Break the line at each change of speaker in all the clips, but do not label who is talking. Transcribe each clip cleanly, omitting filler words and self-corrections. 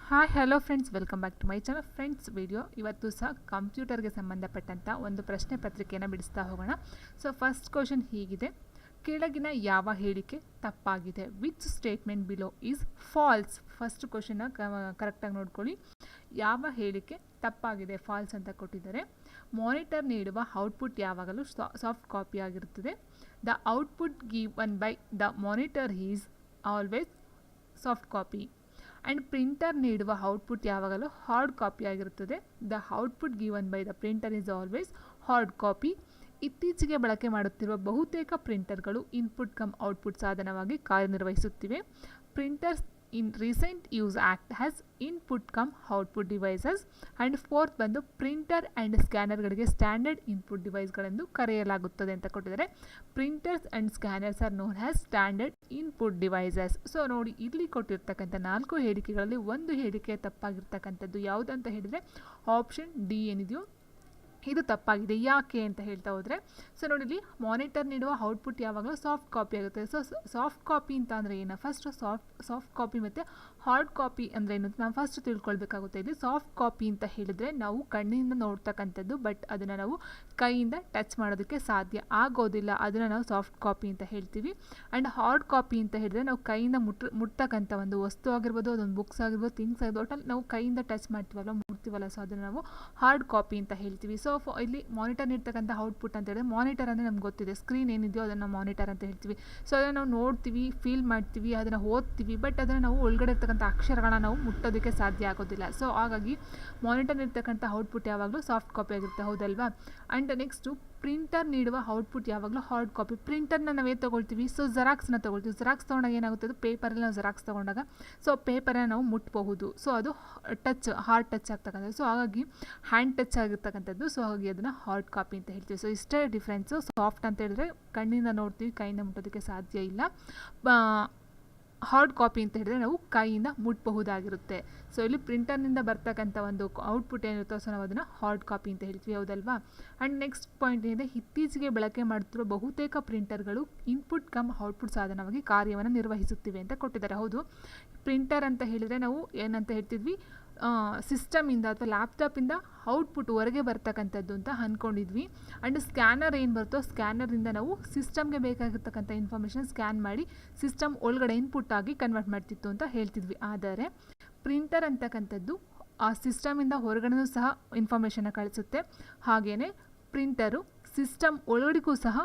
Hi hello friends, welcome back to my channel. Friends, video ಇವತ್ತು ಸಹ ಕಂಪ್ಯೂಟರ್ಗೆ ಸಂಬಂಧಪಟ್ಟಂಥ ಒಂದು ಪ್ರಶ್ನೆ ಪತ್ರಿಕೆಯನ್ನು ಬಿಡಿಸ್ತಾ ಹೋಗೋಣ. ಸೊ ಫಸ್ಟ್ ಕ್ವಶನ್ ಹೀಗಿದೆ: ಕೆಳಗಿನ ಯಾವ ಹೇಳಿಕೆ ತಪ್ಪಾಗಿದೆ? Which statement below is false? First ಕ್ವಶನ್ನ ಕರೆಕ್ಟಾಗಿ ನೋಡ್ಕೊಳ್ಳಿ. ಯಾವ ಹೇಳಿಕೆ ತಪ್ಪಾಗಿದೆ, ಫಾಲ್ಸ್ ಅಂತ ಕೊಟ್ಟಿದ್ದಾರೆ. ಮಾನಿಟರ್ ನೀಡುವ ಔಟ್ಪುಟ್ ಯಾವಾಗಲೂ ಸಾಫ್ಟ್ ಕಾಪಿ ಆಗಿರುತ್ತದೆ. The output given by the monitor is always soft copy. And printer ನೀಡುವ ಔಟ್ಪುಟ್ ಯಾವಾಗಲೂ ಹಾರ್ಡ್ ಕಾಪಿ ಆಗಿರುತ್ತದೆ. The output given by the printer is always hard copy. ಇತ್ತೀಚೆಗೆ ಬಳಕೆ ಮಾಡುತ್ತಿರುವ ಬಹುತೇಕ ಪ್ರಿಂಟರ್ಗಳು ಇನ್ಪುಟ್ ಕಮ್ ಔಟ್ಪುಟ್ ಸಾಧನವಾಗಿ ಕಾರ್ಯನಿರ್ವಹಿಸುತ್ತಿವೆ. Printers in recent use act has input come output devices. And fourth ಬಂದು ಪ್ರಿಂಟರ್ ಆ್ಯಂಡ್ ಸ್ಕ್ಯಾನರ್ಗಳಿಗೆ ಸ್ಟ್ಯಾಂಡರ್ಡ್ ಇನ್ಪುಟ್ ಡಿವೈಸ್ಗಳೆಂದು ಕರೆಯಲಾಗುತ್ತದೆ ಅಂತ ಕೊಟ್ಟಿದ್ದಾರೆ. Printers and scanners R non has standard input devices. So ನೋಡಿ, ಇಲ್ಲಿ ಕೊಟ್ಟಿರ್ತಕ್ಕಂಥ 4 ಹೇಳಿಕೆಗಳಲ್ಲಿ ಒಂದು ಹೇಳಿಕೆ ತಪ್ಪಾಗಿರ್ತಕ್ಕಂಥದ್ದು ಯಾವುದಂತ ಹೇಳಿದರೆ ಆಪ್ಷನ್ ಡಿ ಏನಿದೆಯೋ ಇದು ತಪ್ಪಾಗಿದೆ. ಯಾಕೆ ಅಂತ ಹೇಳ್ತಾ ಹೋದರೆ, ಸೊ ನೋಡಿ, ಇಲ್ಲಿ ಮಾನಿಟರ್ ನೀಡುವ ಔಟ್ಪುಟ್ ಯಾವಾಗಲೂ ಸಾಫ್ಟ್ ಕಾಪಿ ಆಗುತ್ತೆ. ಸೊ ಸಾಫ್ಟ್ ಕಾಪಿ ಅಂತ ಅಂದರೆ ಏನು? ಫಸ್ಟ್ ಸಾಫ್ಟ್ ಕಾಪಿ ಮತ್ತು ಹಾರ್ಡ್ ಕಾಪಿ ಅಂದರೆ ಏನು ಅಂತ ನಾವು ಫಸ್ಟ್ ತಿಳ್ಕೊಳ್ಬೇಕಾಗುತ್ತೆ. ಇಲ್ಲಿ ಸಾಫ್ಟ್ ಕಾಪಿ ಅಂತ ಹೇಳಿದರೆ ನಾವು ಕಣ್ಣಿಂದ ನೋಡ್ತಕ್ಕಂಥದ್ದು, ಬಟ್ ಅದನ್ನು ನಾವು ಕೈಯಿಂದ ಟಚ್ ಮಾಡೋದಕ್ಕೆ ಸಾಧ್ಯ ಆಗೋದಿಲ್ಲ. ಅದನ್ನು ನಾವು ಸಾಫ್ಟ್ ಕಾಪಿ ಅಂತ ಹೇಳ್ತೀವಿ. ಆ್ಯಂಡ್ ಹಾರ್ಡ್ ಕಾಪಿ ಅಂತ ಹೇಳಿದರೆ ನಾವು ಕೈಯಿಂದ ಮುಟ್ತಕ್ಕಂಥ ಒಂದು ವಸ್ತು ಆಗಿರ್ಬೋದು, ಅದೊಂದು ಬುಕ್ಸ್ ಆಗಿರ್ಬೋದು, ಥಿಂಗ್ಸ್ ಆಗಿರ್ಬೋದು, ಒಟ್ಟಲ್ಲಿ ನಾವು ಕೈಯಿಂದ ಟಚ್ ಮಾಡ್ತೀವಲ್ಲ, ಮುಟ್ತೀವಲ್ಲ, ಸೊ ಅದನ್ನು ನಾವು ಹಾರ್ಡ್ ಕಾಪಿ ಅಂತ ಹೇಳ್ತೀವಿ. ಸೊ ಇಲ್ಲಿ ಮಾನಿಟರ್ ನೀಡ್ತಕ್ಕಂಥ ಔಟ್ಪುಟ್ ಅಂತ ಹೇಳಿದ್ರೆ, ಮಾನಿಟರ್ ಅಂದರೆ ನಮ್ಗೆ ಗೊತ್ತಿದೆ, ಸ್ಕ್ರೀನ್ ಏನಿದೆಯೋ ಅದನ್ನು ಮಾನಿಟರ್ ಅಂತ ಹೇಳ್ತೀವಿ. ಸೊ ಅದನ್ನು ನಾವು ನೋಡ್ತೀವಿ, ಫೀಲ್ ಮಾಡ್ತೀವಿ, ಅದನ್ನು ಓದ್ತೀವಿ, ಬಟ್ ಅದನ್ನು ನಾವು ಒಳಗಡೆ ಇರ್ತಕ್ಕಂಥ ಅಕ್ಷರಗಳನ್ನ ನಾವು ಮುಟ್ಟೋದಕ್ಕೆ ಸಾಧ್ಯ ಆಗೋದಿಲ್ಲ. ಸೊ ಹಾಗಾಗಿ ಮಾನಿಟರ್ ನೀಡ್ತಕ್ಕಂಥ ಔಟ್ಪುಟ್ ಯಾವಾಗಲೂ ಸಾಫ್ಟ್ ಕಾಪಿ ಆಗಿರುತ್ತೆ, ಹೌದಲ್ವಾ? ಆ್ಯಂಡ್ ನೆಕ್ಸ್ಟು ಪ್ರಿಂಟರ್ ನೀಡುವ ಔಟ್ಪುಟ್ ಯಾವಾಗಲೂ ಹಾರ್ಡ್ ಕಾಪಿ. ಪ್ರಿಂಟರ್ನ ನಾವೇ ತೊಗೊಳ್ತೀವಿ, ಸೊ ಜೆರಾಕ್ಸ್ನ ತೊಗೊಳ್ತೀವಿ. ಜೆರಾಕ್ಸ್ ತೊಗೊಂಡಾಗ ಏನಾಗುತ್ತೆ, ಅದು ಪೇಪರಲ್ಲಿ ನಾವು ಜೆರಾಕ್ಸ್ ತೊಗೊಂಡಾಗ ಸೊ ಪೇಪರನ್ನು ನಾವು ಮುಟ್ಬಹುದು. ಸೊ ಅದು ಹಾರ್ಡ್ ಟಚ್ ಆಗ್ತಕ್ಕಂಥದ್ದು. ಸೊ ಹಾಗಾಗಿ ಹ್ಯಾಂಡ್ ಟಚ್ ಆಗಿರ್ತಕ್ಕಂಥದ್ದು. ಸೊ ಹಾಗಾಗಿ ಅದನ್ನು ಹಾರ್ಡ್ ಕಾಪಿ ಅಂತ ಹೇಳ್ತೀವಿ. ಸೊ ಇಷ್ಟೇ ಡಿಫ್ರೆನ್ಸು. ಸಾಫ್ಟ್ ಅಂತ ಹೇಳಿದ್ರೆ ಕಣ್ಣಿಂದ ನೋಡ್ತೀವಿ, ಕೈಯಿಂದ ಮುಟ್ಟೋದಕ್ಕೆ ಸಾಧ್ಯ ಇಲ್ಲ. ಹಾರ್ಡ್ ಕಾಪಿ ಅಂತ ಹೇಳಿದ್ರೆ ನಾವು ಕೈಯಿಂದ ಮುಟ್ಟಬಹುದಾಗಿರುತ್ತೆ. ಸೊ ಇಲ್ಲಿ ಪ್ರಿಂಟರ್ನಿಂದ ಬರ್ತಕ್ಕಂಥ ಒಂದು ಔಟ್ಪುಟ್ ಏನಿರುತ್ತೋ ಸೊ ನಾವು ಅದನ್ನು ಹಾರ್ಡ್ ಕಾಪಿ ಅಂತ ಹೇಳ್ತೀವಿ, ಹೌದಲ್ವಾ? ಆ್ಯಂಡ್ ನೆಕ್ಸ್ಟ್ ಪಾಯಿಂಟ್ ಏನಿದೆ, ಇತ್ತೀಚೆಗೆ ಬಳಕೆ ಮಾಡುತ್ತಿರುವ ಬಹುತೇಕ ಪ್ರಿಂಟರ್ಗಳು ಇನ್ಪುಟ್ ಕಮ್ ಔಟ್ಪುಟ್ ಸಾಧನವಾಗಿ ಕಾರ್ಯವನ್ನು ನಿರ್ವಹಿಸುತ್ತಿವೆ ಅಂತ ಕೊಟ್ಟಿದ್ದಾರೆ. ಹೌದು, ಪ್ರಿಂಟರ್ ಅಂತ ಹೇಳಿದರೆ ನಾವು ಏನಂತ ಹೇಳ್ತಿದ್ವಿ, ಸಿಸ್ಟಮಿಂದ ಅಥವಾ ಲ್ಯಾಪ್ಟಾಪಿಂದ ಔಟ್ಪುಟ್ ಹೊರಗೆ ಬರ್ತಕ್ಕಂಥದ್ದು ಅಂತ ಅಂದ್ಕೊಂಡಿದ್ವಿ. ಆ್ಯಂಡ್ ಸ್ಕ್ಯಾನರ್ ಏನು ಬರುತ್ತೋ ಸ್ಕ್ಯಾನರಿಂದ ನಾವು ಸಿಸ್ಟಮ್ಗೆ ಬೇಕಾಗಿರ್ತಕ್ಕಂಥ ಇನ್ಫಾರ್ಮೇಷನ್ ಸ್ಕ್ಯಾನ್ ಮಾಡಿ ಸಿಸ್ಟಮ್ ಒಳಗಡೆ ಇನ್ಪುಟ್ ಆಗಿ ಕನ್ವರ್ಟ್ ಮಾಡ್ತಿತ್ತು ಅಂತ ಹೇಳ್ತಿದ್ವಿ. ಆದರೆ ಪ್ರಿಂಟರ್ ಅಂತಕ್ಕಂಥದ್ದು ಆ ಸಿಸ್ಟಮಿಂದ ಹೊರಗಡೆನೂ ಸಹ ಇನ್ಫಾರ್ಮೇಷನ್ನ ಕಳಿಸುತ್ತೆ. ಹಾಗೆಯೇ ಪ್ರಿಂಟರು ಸಿಸ್ಟಮ್ ಒಳಗಡೆಗೂ ಸಹ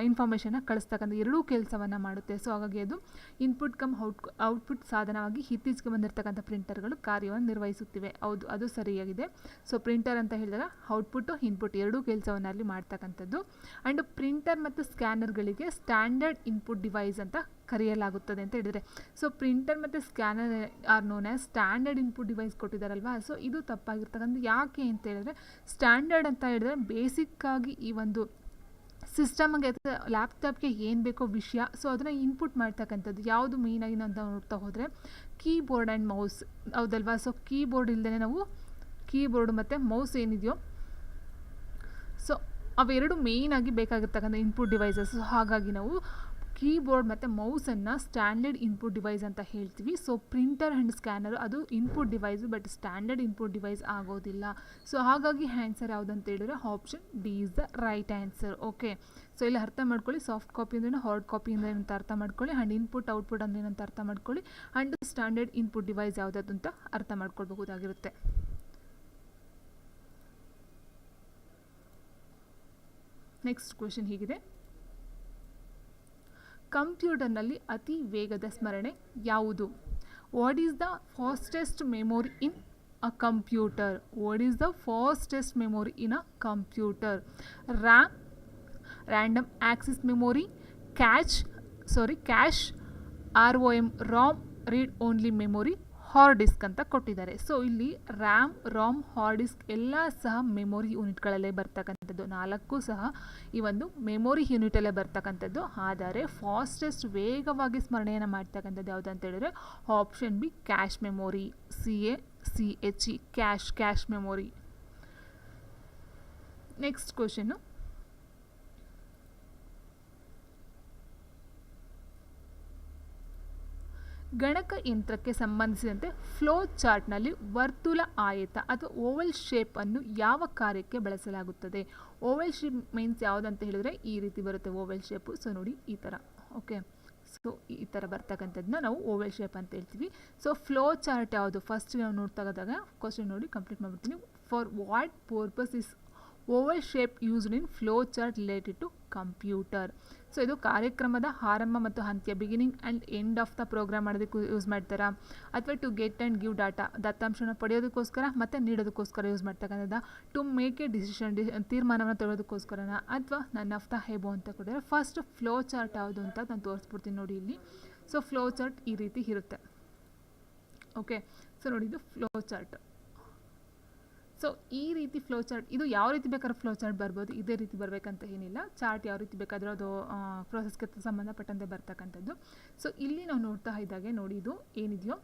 ಇನ್ಫಾರ್ಮೇಷನ್ನ ಕಳಿಸ್ತಕ್ಕಂಥ ಎರಡೂ ಕೆಲಸವನ್ನು ಮಾಡುತ್ತೆ. ಸೊ ಹಾಗಾಗಿ ಅದು ಇನ್ಪುಟ್ ಕಮ್ ಔಟ್ಪುಟ್ ಸಾಧನವಾಗಿ ಇತ್ತೀಚೆಗೆ ಬಂದಿರತಕ್ಕಂಥ ಪ್ರಿಂಟರ್ಗಳು ಕಾರ್ಯವನ್ನು ನಿರ್ವಹಿಸುತ್ತಿವೆ. ಹೌದು, ಅದು ಸರಿಯಾಗಿದೆ. ಸೊ ಪ್ರಿಂಟರ್ ಅಂತ ಹೇಳಿದಾಗ ಔಟ್ಪುಟ್ಟು ಇನ್ಪುಟ್ ಎರಡೂ ಕೆಲಸವನ್ನು ಅಲ್ಲಿ ಮಾಡ್ತಕ್ಕಂಥದ್ದು. ಆ್ಯಂಡ್ ಪ್ರಿಂಟರ್ ಮತ್ತು ಸ್ಕ್ಯಾನರ್ಗಳಿಗೆ ಸ್ಟ್ಯಾಂಡರ್ಡ್ ಇನ್ಪುಟ್ ಡಿವೈಸ್ ಅಂತ ಕರೆಯಲಾಗುತ್ತದೆ ಅಂತ ಹೇಳಿದರೆ, ಸೊ ಪ್ರಿಂಟರ್ ಮತ್ತು scanner are known as standard input device ಕೊಟ್ಟಿದ್ದಾರಲ್ವಾ. ಸೊ ಇದು ತಪ್ಪಾಗಿರ್ತಕ್ಕಂಥ. ಯಾಕೆ ಅಂತ ಹೇಳಿದ್ರೆ, ಸ್ಟ್ಯಾಂಡರ್ಡ್ ಅಂತ ಹೇಳಿದ್ರೆ ಬೇಸಿಕ್ಕಾಗಿ ಈ ಒಂದು ಸಿಸ್ಟಮ್ಗೆ ಅಥವಾ ಲ್ಯಾಪ್ಟಾಪ್ಗೆ ಏನು ಬೇಕೋ ವಿಷಯ, ಸೊ ಅದನ್ನು ಇನ್ಪುಟ್ ಮಾಡ್ತಕ್ಕಂಥದ್ದು. ಯಾವುದು ಮೇಯ್ನಾಗಿ ಅಂತ ನೋಡ್ತಾ ಹೋದರೆ ಕೀಬೋರ್ಡ್ ಆ್ಯಂಡ್ ಮೌಸ್, ಹೌದಲ್ವಾ? ಸೊ ಕೀಬೋರ್ಡ್ ಇಲ್ಲದೇ ನಾವು ಕೀಬೋರ್ಡ್ ಮತ್ತು ಮೌಸ್ ಏನಿದೆಯೋ ಸೊ ಅವೆರಡು ಮೇಯ್ನಾಗಿ ಬೇಕಾಗಿರ್ತಕ್ಕಂಥ ಇನ್ಪುಟ್ ಡಿವೈಸಸ್. ಹಾಗಾಗಿ ನಾವು ಕೀಬೋರ್ಡ್ ಮತ್ತು ಮೌಸನ್ನು ಸ್ಟ್ಯಾಂಡರ್ಡ್ ಇನ್ಪುಟ್ ಡಿವೈಸ್ ಅಂತ ಹೇಳ್ತೀವಿ. ಸೊ ಪ್ರಿಂಟರ್ ಆ್ಯಂಡ್ ಸ್ಕ್ಯಾನರ್ ಅದು input device, but standard input device ಆಗೋದಿಲ್ಲ. ಸೊ ಹಾಗಾಗಿ ಆನ್ಸರ್ ಯಾವುದಂತ ಹೇಳಿದ್ರೆ option D is the right answer. Okay, so ಇಲ್ಲಿ ಅರ್ಥ ಮಾಡ್ಕೊಳ್ಳಿ, ಸಾಫ್ಟ್ ಕಾಪಿ ಅಂದ್ರೆ ಹಾರ್ಡ್ ಕಾಪಿ ಅಂದರೆ ಏನಂತ ಅರ್ಥ ಮಾಡ್ಕೊಳ್ಳಿ, ಆ್ಯಂಡ್ ಇನ್ಪುಟ್ ಔಟ್ಪುಟ್ ಅಂದರೆ ಏನಂತ ಅರ್ಥ ಮಾಡ್ಕೊಳ್ಳಿ, ಆ್ಯಂಡ್ ಸ್ಟ್ಯಾಂಡರ್ಡ್ ಇನ್ಪುಟ್ ಡಿವೈಸ್ ಯಾವುದದು ಅಂತ ಅರ್ಥ ಮಾಡ್ಕೊಳ್ಬಹುದಾಗಿರುತ್ತೆ. ನೆಕ್ಸ್ಟ್ ಕ್ವೆಶನ್ ಹೀಗಿದೆ: ಕಂಪ್ಯೂಟರ್ನಲ್ಲಿ ಅತಿ ವೇಗದ ಸ್ಮರಣೆ ಯಾವುದು? What is the fastest memory in a computer? What is the fastest memory in a computer? RAM, random access memory, cash, ROM, Ram, read only memory, hard disk ಅಂತ ಕೊಟ್ಟಿದ್ದಾರೆ. ಸೊ ಇಲ್ಲಿ ರ್ಯಾಮ್, ರಾಮ್, ಹಾರ್ಡ್ ಡಿಸ್ಕ್ ಎಲ್ಲ ಸಹ memory ಯೂನಿಟ್ಗಳಲ್ಲೇ ಬರ್ತಕ್ಕಂಥದ್ದು. 4 ಸಹ ಈ ಒಂದು memory ಯೂನಿಟಲ್ಲೇ ಬರ್ತಕ್ಕಂಥದ್ದು. ಆದರೆ ಫಾಸ್ಟೆಸ್ಟ್ ವೇಗವಾಗಿ ಸ್ಮರಣೆಯನ್ನು ಮಾಡ್ತಕ್ಕಂಥದ್ದು ಯಾವುದು ಅಂತ ಹೇಳಿದ್ರೆ option B cache memory, CACHE, cache memory. Next question: ಗಣಕಯಂತ್ರಕ್ಕೆ ಸಂಬಂಧಿಸಿದಂತೆ ಫ್ಲೋ ಚಾರ್ಟ್ನಲ್ಲಿ ವರ್ತುಲ ಆಯತ ಅಥವಾ ಓವಲ್ ಶೇಪನ್ನು ಯಾವ ಕಾರ್ಯಕ್ಕೆ ಬಳಸಲಾಗುತ್ತದೆ? ಓವಲ್ ಶೇಪ್ ಮೀನ್ಸ್ ಯಾವುದಂತ ಹೇಳಿದ್ರೆ ಈ ರೀತಿ ಬರುತ್ತೆ ಓವಲ್ ಶೇಪು. ಸೊ ನೋಡಿ ಈ ಥರ, ಓಕೆ. ಸೊ ಈ ಥರ ಬರ್ತಕ್ಕಂಥದ್ದನ್ನ ನಾವು ಓವಲ್ ಶೇಪ್ ಅಂತ ಹೇಳ್ತೀವಿ. ಸೊ ಫ್ಲೋ ಚಾರ್ಟ್ ಯಾವುದು ಫಸ್ಟ್ ನಾವು ನೋಡ್ತಾಗ ಕ್ವಶನ್ ನೋಡಿ ಕಂಪ್ಲೀಟ್ ಮಾಡಿಬಿಡ್ತೀನಿ. For what purpose is oval shape used in flow chart related to computer? So ಇದು ಕಾರ್ಯಕ್ರಮದ ಆರಂಭ ಮತ್ತು ಅಂತ್ಯ, beginning and end of the program ಮಾಡೋದಕ್ಕೆ ಯೂಸ್ ಮಾಡ್ತಾರಾ, ಅಥವಾ to get and give data, ದತ್ತಾಂಶನ ಪಡೆಯೋದಕ್ಕೋಸ್ಕರ ಮತ್ತು ನೀಡೋದಕ್ಕೋಸ್ಕರ ಯೂಸ್ ಮಾಡ್ತಕ್ಕಂಥದ್ದು, ಟು ಮೇಕ್ ಎ ಡಿಸಿಷನ್ ತೀರ್ಮಾನವನ್ನು ತೆಗೆಯೋದಕ್ಕೋಸ್ಕರನ, ಅಥವಾ ನನ್ ಆಫ್ ದ ಹೆಬೋ ಅಂತ ಕೊಟ್ಟಿದ್ದಾರೆ. ಫಸ್ಟ್ ಫ್ಲೋ ಚಾರ್ಟ್ ಯಾವುದು ಅಂತ ನಾನು ತೋರಿಸ್ಬಿಡ್ತೀನಿ ನೋಡಿ ಇಲ್ಲಿ. ಸೊ ಫ್ಲೋ ಚಾರ್ಟ್ ಈ ರೀತಿ ಇರುತ್ತೆ, ಓಕೆ. ಸೊ ನೋಡಿ ಇದು ಫ್ಲೋ ಚಾರ್ಟ್. ಸೊ ಈ ರೀತಿ ಫ್ಲೋ ಚಾರ್ಟ್, ಇದು ಯಾವ ರೀತಿ ಬೇಕಾದ್ರೂ ಫ್ಲೋ ಚಾರ್ಟ್ ಬರ್ಬೋದು, ಇದೇ ರೀತಿ ಬರಬೇಕಂತ ಏನಿಲ್ಲ. ಚಾರ್ಟ್ ಯಾವ ರೀತಿ ಬೇಕಾದರೂ ಅದು ಪ್ರೋಸೆಸ್ಗೆ ಸಂಬಂಧಪಟ್ಟಂತೆ ಬರ್ತಕ್ಕಂಥದ್ದು. ಸೊ ಇಲ್ಲಿ ನಾವು ನೋಡ್ತಾ ಇದ್ದಾಗೆ ನೋಡಿ ಇದು ಏನಿದೆಯೋ,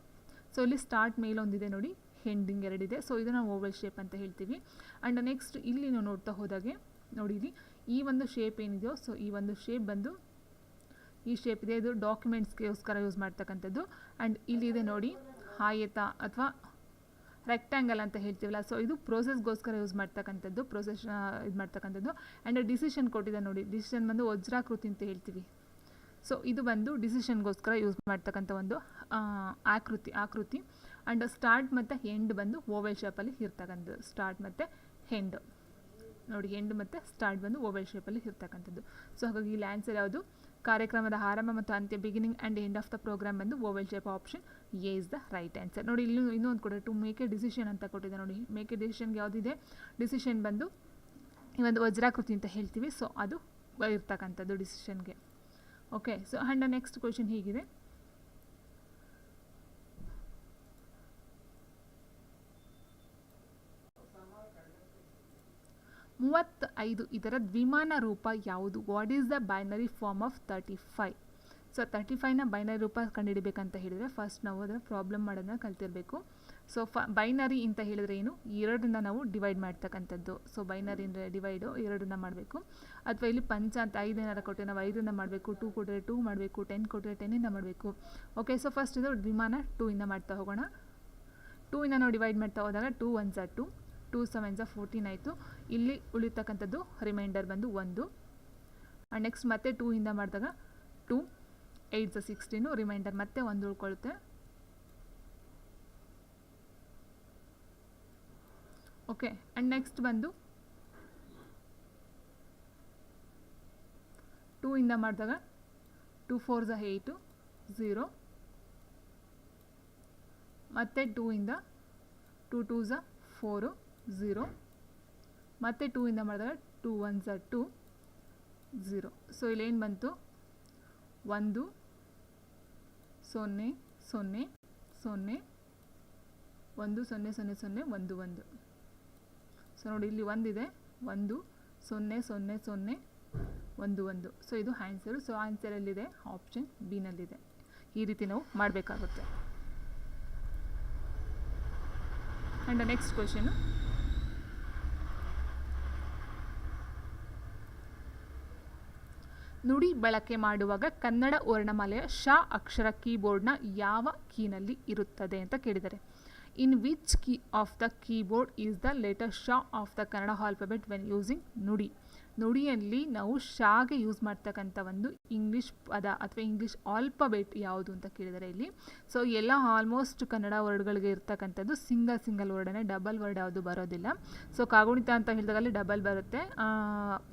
ಸೊ ಇಲ್ಲಿ ಸ್ಟಾರ್ಟ್ ಮೇಲೆ ಒಂದಿದೆ ನೋಡಿ, ಎಂಡಿಂಗ್ ಎರಡಿದೆ. ಸೊ ಇದು ನಾವು ಓವಲ್ ಶೇಪ್ ಅಂತ ಹೇಳ್ತೀವಿ. ಆ್ಯಂಡ್ ನೆಕ್ಸ್ಟ್ ಇಲ್ಲಿ ನಾವು ನೋಡ್ತಾ ಹೋದಾಗೆ ನೋಡಿ ಇಲ್ಲಿ ಈ ಒಂದು ಶೇಪ್ ಏನಿದೆಯೋ, ಸೊ ಈ ಒಂದು ಶೇಪ್ ಬಂದು ಈ ಶೇಪ್ ಇದೆ, ಇದು ಡಾಕ್ಯುಮೆಂಟ್ಸ್ಗೋಸ್ಕರ ಯೂಸ್ ಮಾಡ್ತಕ್ಕಂಥದ್ದು. ಆ್ಯಂಡ್ ಇಲ್ಲಿದೆ ನೋಡಿ ಆಯತ ಅಥವಾ ರೆಕ್ಟ್ಯಾಂಗಲ್ ಅಂತ ಹೇಳ್ತೀವಲ್ಲ, ಸೊ ಇದು ಪ್ರೋಸೆಸ್ಗೋಸ್ಕರ ಯೂಸ್ ಮಾಡ್ತಕ್ಕಂಥದ್ದು, ಪ್ರೋಸೆಸ್ ಇದು ಮಾಡ್ತಕ್ಕಂಥದ್ದು. ಆ್ಯಂಡ್ ಡಿಸಿಷನ್ ಕೊಟ್ಟಿದೆ ನೋಡಿ, ಡಿಸಿಷನ್ ಬಂದು ವಜ್ರಾಕೃತಿ ಅಂತ ಹೇಳ್ತೀವಿ. ಸೊ ಇದು ಬಂದು ಡಿಸಿಷನ್ಗೋಸ್ಕರ ಯೂಸ್ ಮಾಡ್ತಕ್ಕಂಥ ಒಂದು ಆಕೃತಿ. ಆ್ಯಂಡ್ ಸ್ಟಾರ್ಟ್ ಮತ್ತು ಎಂಡ್ ಬಂದು ಓವಲ್ ಶೇಪಲ್ಲಿ ಇರ್ತಕ್ಕಂಥದ್ದು, ಸ್ಟಾರ್ಟ್ ಮತ್ತು ಎಂಡ್ ನೋಡಿ, ಎಂಡ್ ಮತ್ತು ಸ್ಟಾರ್ಟ್ ಬಂದು ಓವಲ್ ಶೇಪಲ್ಲಿ ಇರ್ತಕ್ಕಂಥದ್ದು. ಸೊ ಹಾಗಾಗಿ ಇಲ್ಲಿ ಆನ್ಸರ್ ಯಾವುದು? ಕಾರ್ಯಕ್ರಮದ ಆರಂಭ ಮತ್ತು ಅಂತ್ಯ, beginning and end of the program ಬಂದು oval shape. Option A is the right answer. ನೋಡಿ ಇಲ್ಲಿ ಇನ್ನೊಂದು ಕೊಟ್ಟರೆ ಟು ಮೇಕ್ ಎ ಡಿಸಿಷನ್ ಅಂತ ಕೊಟ್ಟಿದೆ ನೋಡಿ. ಮೇಕ್ ಎ ಡಿಸಿಷನ್ಗೆ ಯಾವುದಿದೆ? ಡಿಸಿಷನ್ ಬಂದು ಈ ಒಂದು ವಜ್ರಾಕೃತಿ ಅಂತ ಹೇಳ್ತೀವಿ. ಸೊ ಅದು ಇರ್ತಕ್ಕಂಥದ್ದು ಡಿಸಿಷನ್ಗೆ, okay. So and next question ಹೀಗಿದೆ, 35 ಇದರ ದ್ವಿಮಾನ ರೂಪ ಯಾವುದು? What is the binary form of 35? So 35ನ ಬೈನರಿ ರೂಪ ಕಂಡುಹಿಡಬೇಕಂತ ಹೇಳಿದರೆ ಫಸ್ಟ್ ನಾವು ಅದನ್ನು ಪ್ರಾಬ್ಲಮ್ ಮಾಡೋದನ್ನ ಕಲ್ತಿರಬೇಕು. ಸೊ ಬೈನರಿ ಅಂತ ಹೇಳಿದರೆ ಏನು? ಎರಡನ್ನ ನಾವು ಡಿವೈಡ್ ಮಾಡ್ತಕ್ಕಂಥದ್ದು. ಸೊ ಬೈನರಿ ಅಂದರೆ ಡಿವೈಡು ಎರಡನ್ನ ಮಾಡಬೇಕು. ಅಥವಾ ಇಲ್ಲಿ ಪಂಚ ಅಂತ 5 ಏನಾರು ಕೊಟ್ಟರೆ ನಾವು 5ರಿಂದ ಮಾಡಬೇಕು, 2 ಕೊಟ್ಟರೆ 2 ಮಾಡಬೇಕು, 10 ಕೊಟ್ಟರೆ 10ಇಂದ ಮಾಡಬೇಕು, ಓಕೆ. ಸೊ ಫಸ್ಟ್ ಇದು ದ್ವಿಮಾನ 2ಇಂದ ಮಾಡ್ತಾ ಹೋಗೋಣ. 2ಇಂದ ನಾವು ಡಿವೈಡ್ ಮಾಡ್ತಾ ಹೋದಾಗ 2 1s 2, 2 7s 14 ಆಯಿತು. ಇಲ್ಲಿ ಉಳಿತಕ್ಕಂಥದ್ದು ರಿಮೈಂಡರ್ ಬಂದು 1. ಆ್ಯಂಡ್ ನೆಕ್ಸ್ಟ್ ಮತ್ತೆ 2ಇಂದ ಮಾಡಿದಾಗ 2 8s 16, ರಿಮೈಂಡರ್ ಮತ್ತೆ 1 ಉಳ್ಕೊಳ್ಳುತ್ತೆ, ಓಕೆ. ಆ್ಯಂಡ್ ನೆಕ್ಸ್ಟ್ ಬಂದು 2ಇಂದ ಮಾಡಿದಾಗ 2 4s 8 0, ಮತ್ತೆ 2ಇಂದ 2 2s 4 0, ಮತ್ತು 2ಇಂದ ಮಾಡಿದಾಗ 2 1s 2 0. ಸೊ ಇಲ್ಲೇನು ಬಂತು? 1 0 0 0 1 0 0 0 1 1. ಸೊ ನೋಡಿ ಇಲ್ಲಿ 1 ಇದೆ, 1 0 0 0 1 1. ಸೊ ಇದು ಆನ್ಸರು. ಸೊ ಆನ್ಸರಲ್ಲಿದೆ ಆಪ್ಷನ್ ಬಿನಲ್ಲಿದೆ. ಈ ರೀತಿ ನಾವು ಮಾಡಬೇಕಾಗುತ್ತೆ. ಆ್ಯಂಡ್ ನೆಕ್ಸ್ಟ್ ಕ್ವೆಶನು, ನುಡಿ ಬಳಕೆ ಮಾಡುವಾಗ ಕನ್ನಡ ವರ್ಣಮಾಲೆಯ ಶ ಅಕ್ಷರ ಕೀಬೋರ್ಡ್ನ ಯಾವ ಕೀನಲ್ಲಿ ಇರುತ್ತದೆ ಅಂತ ಕೇಳಿದ್ದಾರೆ. In which key of the keyboard is the letter ಶ of the Kannada alphabet when using Nudi? ನುಡಿಯಲ್ಲಿ ನಾವು ಶಾಗೆ ಯೂಸ್ ಮಾಡ್ತಕ್ಕಂಥ ಒಂದು ಇಂಗ್ಲೀಷ್ ಪದ ಅಥವಾ ಇಂಗ್ಲೀಷ್ ಆಲ್ಫಾಬೆಟ್ ಯಾವುದು ಅಂತ ಕೇಳಿದ್ದಾರೆ ಇಲ್ಲಿ. ಸೊ ಎಲ್ಲ ಆಲ್ಮೋಸ್ಟ್ ಕನ್ನಡ ವರ್ಡ್ಗಳಿಗೆ ಇರ್ತಕ್ಕಂಥದ್ದು ಸಿಂಗಲ್ ವರ್ಡನೇ, ಡಬಲ್ ವರ್ಡ್ ಯಾವುದು ಬರೋದಿಲ್ಲ. ಸೊ ಕಾಗುಣಿತ ಅಂತ ಹೇಳಿದಾಗಲ್ಲಿ ಡಬಲ್ ಬರುತ್ತೆ,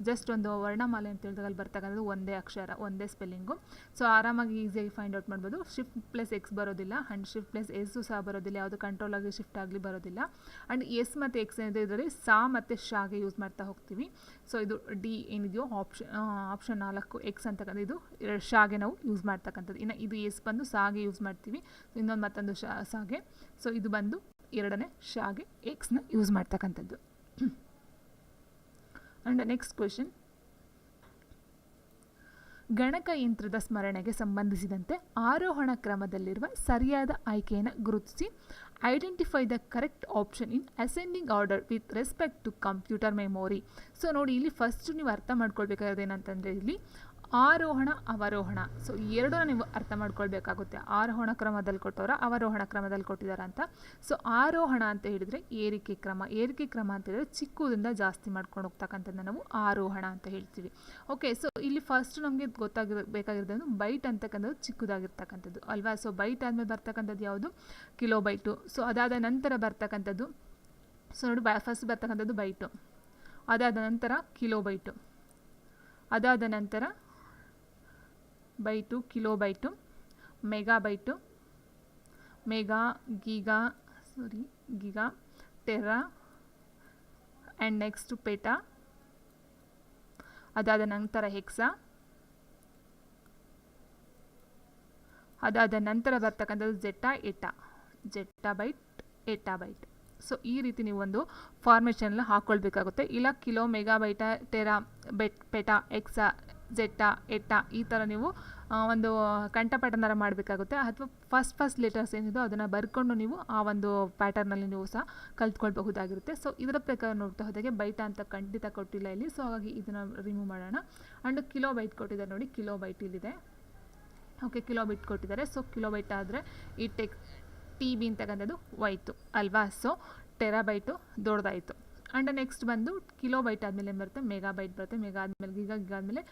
ಜಸ್ಟ್ ಒಂದು ವರ್ಣಮಾಲೆ ಅಂತ ಹೇಳಿದಾಗಲ್ಲಿ ಬರ್ತಕ್ಕಂಥದ್ದು ಒಂದೇ ಅಕ್ಷರ, ಒಂದೇ ಸ್ಪೆಲ್ಲಿಂಗು. ಸೊ ಆರಾಮಾಗಿ ಈಸಿಯಾಗಿ ಫೈಂಡ್ ಔಟ್ ಮಾಡ್ಬೋದು. ಶಿಫ್ಟ್ ಪ್ಲಸ್ ಎಕ್ಸ್ ಬರೋದಿಲ್ಲ, ಆ್ಯಂಡ್ ಶಿಫ್ಟ್ ಪ್ಲಸ್ ಎಸ್ಸು ಸಹ ಬರೋದಿಲ್ಲ, ಯಾವುದು ಕಂಟ್ರೋಲ್ ಆಗಿ ಶಿಫ್ಟ್ ಆಗಲಿ ಬರೋದಿಲ್ಲ. ಆ್ಯಂಡ್ ಎಸ್ ಮತ್ತು ಎಕ್ಸ್ ಏನಿದೆ ಇದರಲ್ಲಿ ಸಾ ಮತ್ತು ಶಾಗೆ ಯೂಸ್ ಮಾಡ್ತಾ ಹೋಗ್ತೀವಿ. ಸೊ ಇದು ಡಿ ಏನಿದೆಯೋ ಆಪ್ಷನ್ 4 ಎಕ್ಸ್ ಅಂತಕ್ಕಂಥ ಇದು ಶಾಗೆ ನಾವು ಯೂಸ್ ಮಾಡ್ತಕ್ಕಂಥದ್ದು. ಇನ್ನು ಇದು ಎಸ್ ಬಂದು ಸಾಗೆ ಯೂಸ್ ಮಾಡ್ತೀವಿ, ಇನ್ನೊಂದು ಮತ್ತೊಂದು ಸಾಗೆ. ಸೊ ಇದು ಬಂದು ಎರಡನೇ ಶಾಗೆ ಎಕ್ಸ್ನ ಯೂಸ್ ಮಾಡ್ತಕ್ಕಂಥದ್ದು. ಆ್ಯಂಡ್ ನೆಕ್ಸ್ಟ್ ಕ್ವೆಶನ್, ಗಣಕಯಂತ್ರದ ಸ್ಮರಣೆಗೆ ಸಂಬಂಧಿಸಿದಂತೆ ಆರೋಹಣ ಕ್ರಮದಲ್ಲಿರುವ ಸರಿಯಾದ ಆಯ್ಕೆಯನ್ನು ಗುರುತಿಸಿ. Identify the correct option in ascending order with respect to computer memory. So ನೋಡಿ ಇಲ್ಲಿ ಫಸ್ಟ್ ನೀವು ಅರ್ಥ ಮಾಡ್ಕೊಳ್ಬೇಕಾದ್ರೆ ಏನಂತಂದರೆ ಇಲ್ಲಿ ಆರೋಹಣ ಅವರೋಹಣ. ಸೊ ಎರಡೂ ನೀವು ಅರ್ಥ ಮಾಡ್ಕೊಳ್ಬೇಕಾಗುತ್ತೆ. ಆರೋಹಣ ಕ್ರಮದಲ್ಲಿ ಕೊಟ್ಟವರ ಅವರೋಹಣ ಕ್ರಮದಲ್ಲಿ ಕೊಟ್ಟಿದ್ದಾರೆ ಅಂತ. ಸೊ ಆರೋಹಣ ಅಂತ ಹೇಳಿದರೆ ಏರಿಕೆ ಕ್ರಮ. ಏರಿಕೆ ಕ್ರಮ ಅಂತ ಹೇಳಿದ್ರೆ ಚಿಕ್ಕದಿಂದ ಜಾಸ್ತಿ ಮಾಡ್ಕೊಂಡು ಹೋಗ್ತಕ್ಕಂಥದ್ದು ನಾವು ಆರೋಹಣ ಅಂತ ಹೇಳ್ತೀವಿ. ಓಕೆ, ಸೊ ಇಲ್ಲಿ ಫಸ್ಟ್ ನಮಗೆ ಬೇಕಾಗಿರೋದು ಬೈಟ್ ಅಂತಕ್ಕಂಥದ್ದು ಚಿಕ್ಕದಾಗಿರ್ತಕ್ಕಂಥದ್ದು ಅಲ್ವಾ. ಸೊ ಬೈಟ್ ಆದಮೇಲೆ ಬರ್ತಕ್ಕಂಥದ್ದು ಯಾವುದು? Kilo bite. ಸೊ ಅದಾದ ನಂತರ ಬರ್ತಕ್ಕಂಥದ್ದು, ಸೊ ನೋಡಿ ಫಸ್ಟ್ ಬರ್ತಕ್ಕಂಥದ್ದು ಬೈಟು, ಅದಾದ ನಂತರ ಕಿಲೋ ಬೈಟು, ಅದಾದ ನಂತರ bite, kilo bite, mega bite, mega, giga, Terra and next peta, ಅದಾದ ನಂತರ ಹೆಕ್ಸಾ, ಅದಾದ ನಂತರ ಬರ್ತಕ್ಕಂಥದ್ದು ಜೆಟ್ಟಾ ಬೈಟ್, ಎಟಾ ಬೈಟ್. ಸೊ ಈ ರೀತಿ ನೀವು ಒಂದು ಫಾರ್ಮೇಷನ್ನೆಲ್ಲ ಹಾಕ್ಕೊಳ್ಬೇಕಾಗುತ್ತೆ. ಇಲ್ಲ kilo, mega ಬೈಟಾ, Terra, peta, ಎಕ್ಸಾ, ಜೆಟ್ಟಾ, eta ಈ ಥರ ನೀವು ಒಂದು ಕಂಠಪಾಠನ ಮಾಡಬೇಕಾಗುತ್ತೆ. ಅಥವಾ ಫಸ್ಟ್ ಲೆಟರ್ಸ್ ಏನಿದೋ ಅದನ್ನು ಬರ್ಕೊಂಡು ನೀವು ಆ ಒಂದು ಪ್ಯಾಟರ್ನಲ್ಲಿ ನೀವು ಸಹ ಕಲ್ತ್ಕೊಳ್ಬಹುದಾಗಿರುತ್ತೆ. ಸೊ ಇದರ ಪ್ರಕಾರ ನೋಡ್ತಾ ಹೋದಾಗೆ ಬೈಟಾ ಅಂತ ಖಂಡಿತ ಕೊಟ್ಟಿಲ್ಲ ಇಲ್ಲಿ. ಸೊ ಹಾಗಾಗಿ ಇದನ್ನು ರಿಮೂವ್ ಮಾಡೋಣ. ಆ್ಯಂಡ್ ಕಿಲೋ ಬೈಟ್ ಕೊಟ್ಟಿದ್ದಾರೆ ನೋಡಿ, ಕಿಲೋ ಬೈಟ್ ಇಲ್ಲಿದೆ. ಓಕೆ, ಕಿಲೋ ಬೈಟ್ ಕೊಟ್ಟಿದ್ದಾರೆ. ಸೊ ಕಿಲೋ ಬೈಟ್ ಆದರೆ ಈ ಟಿ ಬಿ ಅಂತಕ್ಕಂಥದ್ದು ವೈತು ಅಲ್ವಾ. ಸೊ ಟೆರಾಬೈಟು ದೊಡ್ಡದಾಯಿತು. ಆ್ಯಂಡ್ ನೆಕ್ಸ್ಟ್ ಬಂದು ಕಿಲೋ ಬೈಟ್ ಆದಮೇಲೆ ಏನು ಬರುತ್ತೆ? ಮೆಗಾ ಬೈಟ್ ಬರುತ್ತೆ. ಮೆಗಾ ಆದಮೇಲೆ ಗಿಗಾ ಆದಮೇಲೆ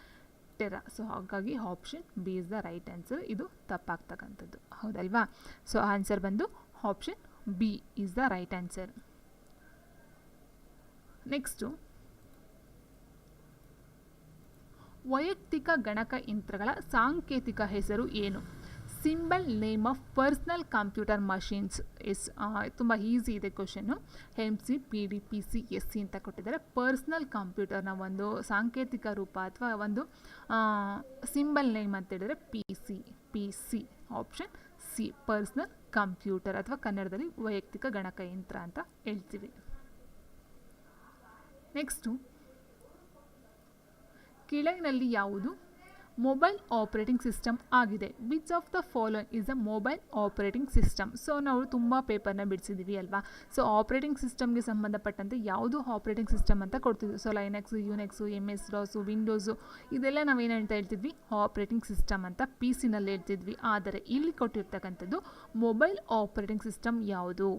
ಟೆರಾ. ಸೊ ಹಾಗಾಗಿ option B is the right answer. ಇದು ತಪ್ಪಾಗ್ತಕ್ಕಂಥದ್ದು ಹೌದಲ್ವಾ. ಸೊ ಆನ್ಸರ್ ಬಂದು option B is the right answer. Next, ವೈಯಕ್ತಿಕ ಗಣಕಯಂತ್ರಗಳ ಸಾಂಕೇತಿಕ ಹೆಸರು ಏನು? Symbol name of personal computer machines. ತುಂಬ ಈಸಿ ಇದೆ question. MC, PD, PC, SC ಅಂತ ಕೊಟ್ಟಿದ್ದಾರೆ. ಪರ್ಸ್ನಲ್ ಕಂಪ್ಯೂಟರ್ನ ಒಂದು ಸಾಂಕೇತಿಕ ರೂಪ ಅಥವಾ ಒಂದು ಸಿಂಬಲ್ ನೇಮ್ ಅಂತ ಹೇಳಿದರೆ PC. Option C, personal computer ಅಥವಾ ಕನ್ನಡದಲ್ಲಿ ವೈಯಕ್ತಿಕ ಗಣಕಯಂತ್ರ ಅಂತ ಹೇಳ್ತೀವಿ. ನೆಕ್ಸ್ಟು, ಕೆಳಗಿನಲ್ಲಿ ಯಾವುದು ಮೊಬೈಲ್ ಆಪರೇಟಿಂಗ್ ಸಿಸ್ಟಮ್ ಆಗಿದೆ? Which of the following is a mobile operating system? So ನಾವು ತುಂಬ ಪೇಪರ್ನ ಬಿಡಿಸಿದ್ದೀವಿ ಅಲ್ವಾ. ಸೊ ಆಪರೇಟಿಂಗ್ ಸಿಸ್ಟಮ್ಗೆ ಸಂಬಂಧಪಟ್ಟಂತೆ ಯಾವುದು ಆಪರೇಟಿಂಗ್ ಸಿಸ್ಟಮ್ ಅಂತ ಕೊಡ್ತಿದ್ವಿ. ಸೊ ಲೈನಕ್ಸು, ಯುನೆಕ್ಸು, MS DOSು, ವಿಂಡೋಸು ಇದೆಲ್ಲ ನಾವೇನಂತ ಹೇಳ್ತಿದ್ವಿ? ಆಪರೇಟಿಂಗ್ ಸಿಸ್ಟಮ್ ಅಂತ PC ನಲ್ಲಿ ಹೇಳ್ತಿದ್ವಿ. ಆದರೆ ಇಲ್ಲಿ ಕೊಟ್ಟಿರ್ತಕ್ಕಂಥದ್ದು ಮೊಬೈಲ್ ಆಪರೇಟಿಂಗ್ ಸಿಸ್ಟಮ್ ಯಾವುದು?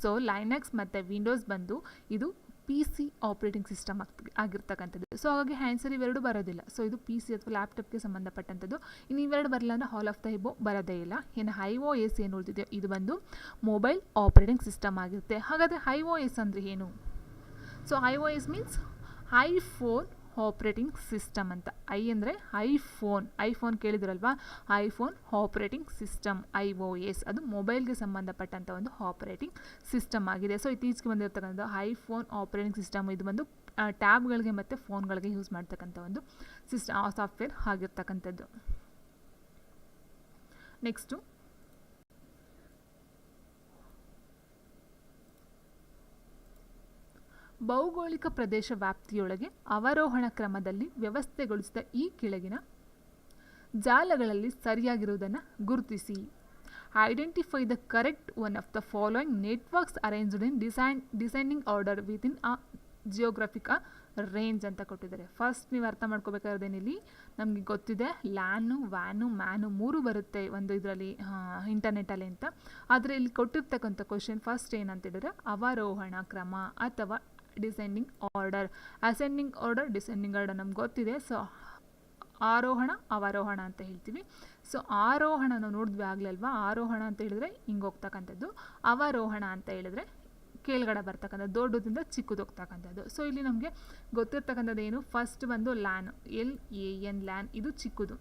ಸೊ ಲೈನಕ್ಸ್ ಮತ್ತು ವಿಂಡೋಸ್ ಬಂದು ಇದು PC ಆಪರೇಟಿಂಗ್ ಸಿಸ್ಟಮ್ ಆಗಿರ್ತಕ್ಕಂಥದ್ದು. ಸೊ ಹಾಗಾಗಿ ಆನ್ಸರ್ ಇವೆರಡು ಬರೋದಿಲ್ಲ. ಸೊ ಇದು PC ಅಥವಾ ಲ್ಯಾಪ್ಟಾಪ್ಗೆ ಸಂಬಂಧಪಟ್ಟಂಥದ್ದು. ಇನ್ನು ಇವೆರಡು ಬರಲ್ಲ ಅಂದರೆ ಆಲ್ ಆಫ್ ದ ಎಬೋ ಬರೋದೇ ಇಲ್ಲ. ಇನ್ನು iOS ಏನು ಉಳಿದಿದೆಯೋ ಇದು ಬಂದು ಮೊಬೈಲ್ ಆಪರೇಟಿಂಗ್ ಸಿಸ್ಟಮ್ ಆಗಿರುತ್ತೆ. ಹಾಗಾದರೆ iOS ಅಂದರೆ ಏನು? So iOS means iPhone operating system ಅಂತ. ಅಂದರೆ ಐಫೋನ್ ಕೇಳಿದ್ರಲ್ವಾ, ಐಫೋನ್ ಆಪರೇಟಿಂಗ್ ಸಿಸ್ಟಮ್ iOS ಅದು ಮೊಬೈಲ್ಗೆ ಸಂಬಂಧಪಟ್ಟಂಥ ಒಂದು ಆಪರೇಟಿಂಗ್ ಸಿಸ್ಟಮ್ ಆಗಿದೆ. ಸೊ ಇತ್ತೀಚೆಗೆ ಬಂದಿರತಕ್ಕಂಥ ಐಫೋನ್ ಆಪರೇಟಿಂಗ್ ಸಿಸ್ಟಮ್ ಇದು ಬಂದು ಟ್ಯಾಬ್ಗಳಿಗೆ ಮತ್ತು ಫೋನ್ಗಳಿಗೆ ಯೂಸ್ ಮಾಡ್ತಕ್ಕಂಥ ಒಂದು ಸಾಫ್ಟ್ವೇರ್ ಆಗಿರ್ತಕ್ಕಂಥದ್ದು. ನೆಕ್ಸ್ಟು, ಭೌಗೋಳಿಕ ಪ್ರದೇಶ ವ್ಯಾಪ್ತಿಯೊಳಗೆ ಅವರೋಹಣ ಕ್ರಮದಲ್ಲಿ ವ್ಯವಸ್ಥೆಗೊಳಿಸಿದ ಈ ಕೆಳಗಿನ ಜಾಲಗಳಲ್ಲಿ ಸರಿಯಾಗಿರುವುದನ್ನು ಗುರುತಿಸಿ. Identify the correct one of the following networks arranged in designing order with in a geographic range ಅಂತ ಕೊಟ್ಟಿದ್ದಾರೆ. ಫಸ್ಟ್ ನೀವು ಅರ್ಥ ಮಾಡ್ಕೋಬೇಕಾದ್ರೇನಿಲ್ಲಿ ನಮಗೆ ಗೊತ್ತಿದೆ ಲ್ಯಾನು, ಮ್ಯಾನು 3 ಬರುತ್ತೆ ಒಂದು ಇದರಲ್ಲಿ ಇಂಟರ್ನೆಟಲ್ಲಿ ಅಂತ. ಆದರೆ ಇಲ್ಲಿ ಕೊಟ್ಟಿರ್ತಕ್ಕಂಥ ಕ್ವಶನ್ ಫಸ್ಟ್ ಏನಂತ ಹೇಳಿದ್ರೆ ಅವರೋಹಣ ಕ್ರಮ ಅಥವಾ descending order. Ascending order, descending order ನಮ್ಗೆ ಗೊತ್ತಿದೆ. ಸೊ ಆರೋಹಣ ಅವರೋಹಣ ಅಂತ ಹೇಳ್ತೀವಿ. ಸೊ ಆರೋಹಣ ನಾವು ನೋಡಿದ್ವಿ ಆಗಲಲ್ವಾ. ಆರೋಹಣ ಅಂತ ಹೇಳಿದ್ರೆ ಹಿಂಗೆ ಹೋಗ್ತಕ್ಕಂಥದ್ದು, ಅವರೋಹಣ ಅಂತ ಹೇಳಿದ್ರೆ ಕೆಳಗಡೆ ಬರ್ತಕ್ಕಂಥದ್ದು, ದೊಡ್ಡದಿಂದ ಚಿಕ್ಕದು ಹೋಗ್ತಕ್ಕಂಥದ್ದು. ಸೊ ಇಲ್ಲಿ ನಮಗೆ ಗೊತ್ತಿರ್ತಕ್ಕಂಥದ್ದು ಏನು? ಫಸ್ಟ್ ಬಂದು ಲ್ಯಾನ್, LAN ಲ್ಯಾನ್, ಇದು ಚಿಕ್ಕದು.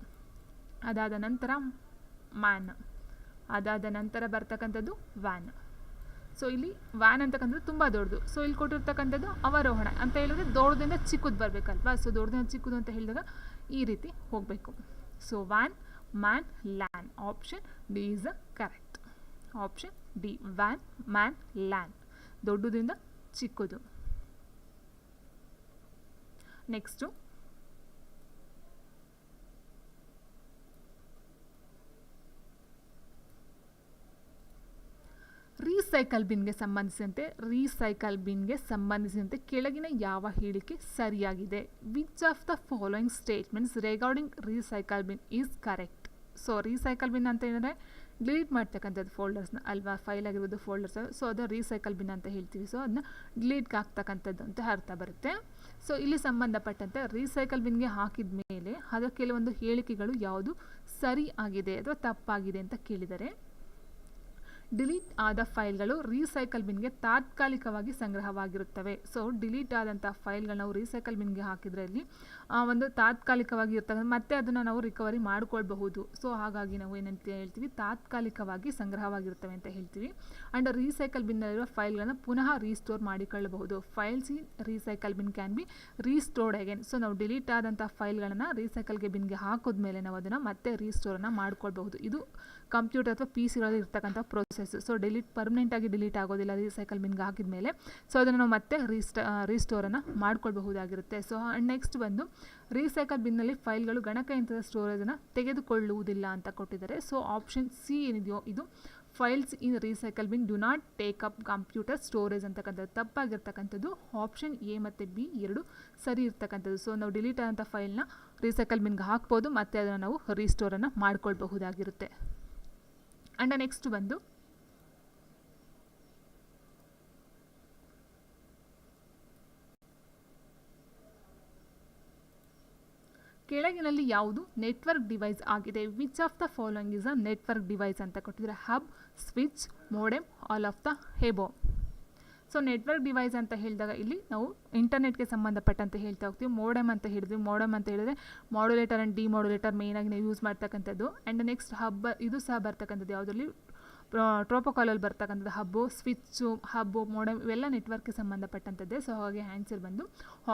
ಅದಾದ ನಂತರ ಮ್ಯಾನ್, ಅದಾದ ನಂತರ ಬರ್ತಕ್ಕಂಥದ್ದು ವ್ಯಾನ್. ಸೊ ಇಲ್ಲಿ ವ್ಯಾನ್ ಅಂತಕ್ಕಂಥದ್ದು ತುಂಬ ದೊಡ್ಡದು. ಸೊ ಇಲ್ಲಿ ಕೊಟ್ಟಿರ್ತಕ್ಕಂಥದ್ದು ಅವರೋಹಣ ಅಂತ ಹೇಳಿದ್ರೆ ದೊಡ್ಡದಿಂದ ಚಿಕ್ಕದು ಬರಬೇಕಲ್ವಾ. ಸೊ ದೊಡ್ಡದಿಂದ ಚಿಕ್ಕದು ಅಂತ ಹೇಳಿದಾಗ ಈ ರೀತಿ ಹೋಗಬೇಕು. ಸೊ ವ್ಯಾನ್, MAN, LAN. Option D is the correct. Option D, ವ್ಯಾನ್, ಮ್ಯಾನ್, ಲ್ಯಾನ್, ದೊಡ್ಡದಿಂದ ಚಿಕ್ಕದು. ನೆಕ್ಸ್ಟು, ರೀಸೈಕಲ್ ಬಿನ್ಗೆ ಸಂಬಂಧಿಸಿದಂತೆ ಕೆಳಗಿನ ಯಾವ ಹೇಳಿಕೆ ಸರಿಯಾಗಿದೆ? Which of the following statements regarding recycle bin is correct? So recycle bin ಅಂತ ಹೇಳಿದ್ರೆ ಡಿಲೀಟ್ ಮಾಡ್ತಕ್ಕಂಥದ್ದು ಫೋಲ್ಡರ್ಸ್ನ ಅಲ್ವಾ, ಫೈಲ್ ಆಗಿರ್ಬೋದು ಫೋಲ್ಡರ್ಸ್, ಸೊ ಅದು ರೀಸೈಕಲ್ ಬಿನ್ ಅಂತ ಹೇಳ್ತೀವಿ. ಸೊ ಅದನ್ನ ಡಿಲೀಟ್ಗೆ ಹಾಕ್ತಕ್ಕಂಥದ್ದು ಅಂತ ಅರ್ಥ ಬರುತ್ತೆ. ಸೊ ಇಲ್ಲಿ ಸಂಬಂಧಪಟ್ಟಂತೆ ರೀಸೈಕಲ್ ಬಿನ್ಗೆ ಹಾಕಿದ ಮೇಲೆ ಅದರ ಕೆಲವೊಂದು ಹೇಳಿಕೆಗಳು ಯಾವುದು ಸರಿ ಆಗಿದೆ ಅಥವಾ ತಪ್ಪಾಗಿದೆ ಅಂತ ಕೇಳಿದರೆ, ಡಿಲೀಟ್ ಆದ ಫೈಲ್ಗಳು ರೀಸೈಕಲ್ ಬಿನ್ಗೆ ತಾತ್ಕಾಲಿಕವಾಗಿ ಸಂಗ್ರಹವಾಗಿರುತ್ತವೆ. ಸೊ ಡಿಲೀಟ್ ಆದಂಥ ಫೈಲ್ಗಳು ನಾವು ರೀಸೈಕಲ್ ಬಿನ್ಗೆ ಹಾಕಿದ್ರೆ ಅಲ್ಲಿ ಒಂದು ತಾತ್ಕಾಲಿಕವಾಗಿ ಇರ್ತವೆ, ಮತ್ತೆ ಅದನ್ನು ನಾವು ರಿಕವರಿ ಮಾಡ್ಕೊಳ್ಬಹುದು. ಸೊ ಹಾಗಾಗಿ ನಾವು ಏನಂತ ಹೇಳ್ತೀವಿ, ತಾತ್ಕಾಲಿಕವಾಗಿ ಸಂಗ್ರಹವಾಗಿರ್ತವೆ ಅಂತ ಹೇಳ್ತೀವಿ. ಆ್ಯಂಡ್ ರೀಸೈಕಲ್ ಬಿನ್ನಲ್ಲಿರುವ ಫೈಲ್ಗಳನ್ನು ಪುನಃ ರೀಸ್ಟೋರ್ ಮಾಡಿಕೊಳ್ಳಬಹುದು. Files in recycle bin can be restored again. So ನಾವು ಡಿಲೀಟ್ ಆದಂಥ ಫೈಲ್ಗಳನ್ನು ರೀಸೈಕಲ್ಗೆ ಬಿನ್ಗೆ ಹಾಕಿದ್ಮೇಲೆ ನಾವು ಅದನ್ನು ಮತ್ತೆ ರೀಸ್ಟೋರನ್ನು ಮಾಡ್ಕೊಳ್ಬಹುದು. ಇದು ಕಂಪ್ಯೂಟರ್ ಅಥವಾ ಪಿ ಸಿಗಳಲ್ಲಿ ಇರ್ತಕ್ಕಂಥ ಪ್ರೋಸೆಸ್. ಸೊ ಪರ್ಮನೆಂಟಾಗಿ ಡಿಲೀಟ್ ಆಗೋದಿಲ್ಲ ರೀಸೈಕಲ್ ಬಿನ್ಗೆ ಹಾಕಿದ ಮೇಲೆ. ಸೊ ಅದನ್ನು ನಾವು ಮತ್ತೆ ರೀಸ್ಟೋರನ್ನು ಮಾಡ್ಕೊಳ್ಬಹುದಾಗಿರುತ್ತೆ. ಸೊ ನೆಕ್ಸ್ಟ್ ಬಂದು ರೀಸೈಕಲ್ ಬಿನ್ನಲ್ಲಿ ಫೈಲ್ಗಳು ಗಣಕಯಂತ್ರದ ಸ್ಟೋರೇಜನ್ನು ತೆಗೆದುಕೊಳ್ಳುವುದಿಲ್ಲ ಅಂತ ಕೊಟ್ಟಿದ್ದಾರೆ. ಸೊ ಆಪ್ಷನ್ ಸಿ ಏನಿದೆಯೋ ಇದು files in recycle bin do not take up computer storage ಅಂತಕ್ಕಂಥದ್ದು ತಪ್ಪಾಗಿರ್ತಕ್ಕಂಥದ್ದು. ಆಪ್ಷನ್ ಎ ಮತ್ತು ಬಿ ಎರಡು ಸರಿ ಇರ್ತಕ್ಕಂಥದ್ದು. ಸೊ ನಾವು ಡಿಲೀಟ್ ಆದಂಥ ಫೈಲ್ನ ರೀಸೈಕಲ್ ಬಿನ್ಗೆ ಹಾಕ್ಬೋದು, ಮತ್ತು ಅದನ್ನು ನಾವು ರೀಸ್ಟೋರನ್ನು ಮಾಡ್ಕೊಳ್ಬಹುದಾಗಿರುತ್ತೆ. ಆ್ಯಂಡ್ ನೆಕ್ಸ್ಟ್ ಬಂದು ಕೆಳಗಿನಲ್ಲಿ ಯಾವುದು ನೆಟ್ವರ್ಕ್ ಡಿವೈಸ್ ಆಗಿದೆ? Which of the following is a network device ಅಂತ ಕೊಟ್ಟಿದ್ದಾರೆ. Hub, switch, modem, all of the above. So network device ಅಂತ ಹೇಳಿದಾಗ ಇಲ್ಲಿ ನಾವು ಇಂಟರ್ನೆಟ್ಗೆ ಸಂಬಂಧಪಟ್ಟಂತೆ ಹೇಳ್ತಾ ಹೋಗ್ತೀವಿ. ಮೋಡೆಮ್ ಅಂತ ಹೇಳಿದ್ರೆ ಮಾಡ್ಯುಲೇಟರ್ ಆ್ಯಂಡ್ ಡಿಮಾಡ್ಯುಲೇಟರ್ ಮೇಯ್ನಾಗಿ ನಾವು ಯೂಸ್ ಮಾಡ್ತಕ್ಕಂಥದ್ದು. ಆ್ಯಂಡ್ ನೆಕ್ಸ್ಟ್ ಹಬ್, ಇದು ಸಹ ಬರ್ತಕ್ಕಂಥದ್ದು ಯಾವುದರಲ್ಲಿ ಟ್ರೋಪೋಕಾಲಲ್ಲಿ ಬರ್ತಕ್ಕಂಥದ್ದು. ಹಬ್ಬು, ಮೋಡೆಮ್ ಇವೆಲ್ಲ ನೆಟ್ವರ್ಕ್ಗೆ ಸಂಬಂಧಪಟ್ಟಂಥದ್ದೇ. ಸೊ ಹಾಗೆ ಆನ್ಸರ್ ಬಂದು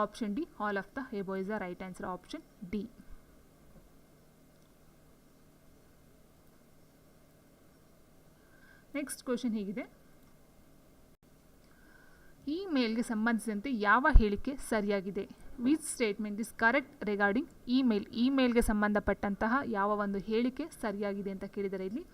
option D, all of the above is the right answer, option D. Next question ಹೀಗಿದೆ, ಇಮೇಲ್ಗೆ ಸಂಬಂಧಿಸಿದಂತೆ ಯಾವ ಹೇಳಿಕೆ ಸರಿಯಾಗಿದೆ? Which statement is correct regarding ಇಮೇಲ್ಗೆ ಸಂಬಂಧಪಟ್ಟಂತಹ ಯಾವ ಒಂದು ಹೇಳಿಕೆ ಸರಿಯಾಗಿದೆ ಅಂತ ಕೇಳಿದರೆ, ಇಲ್ಲಿ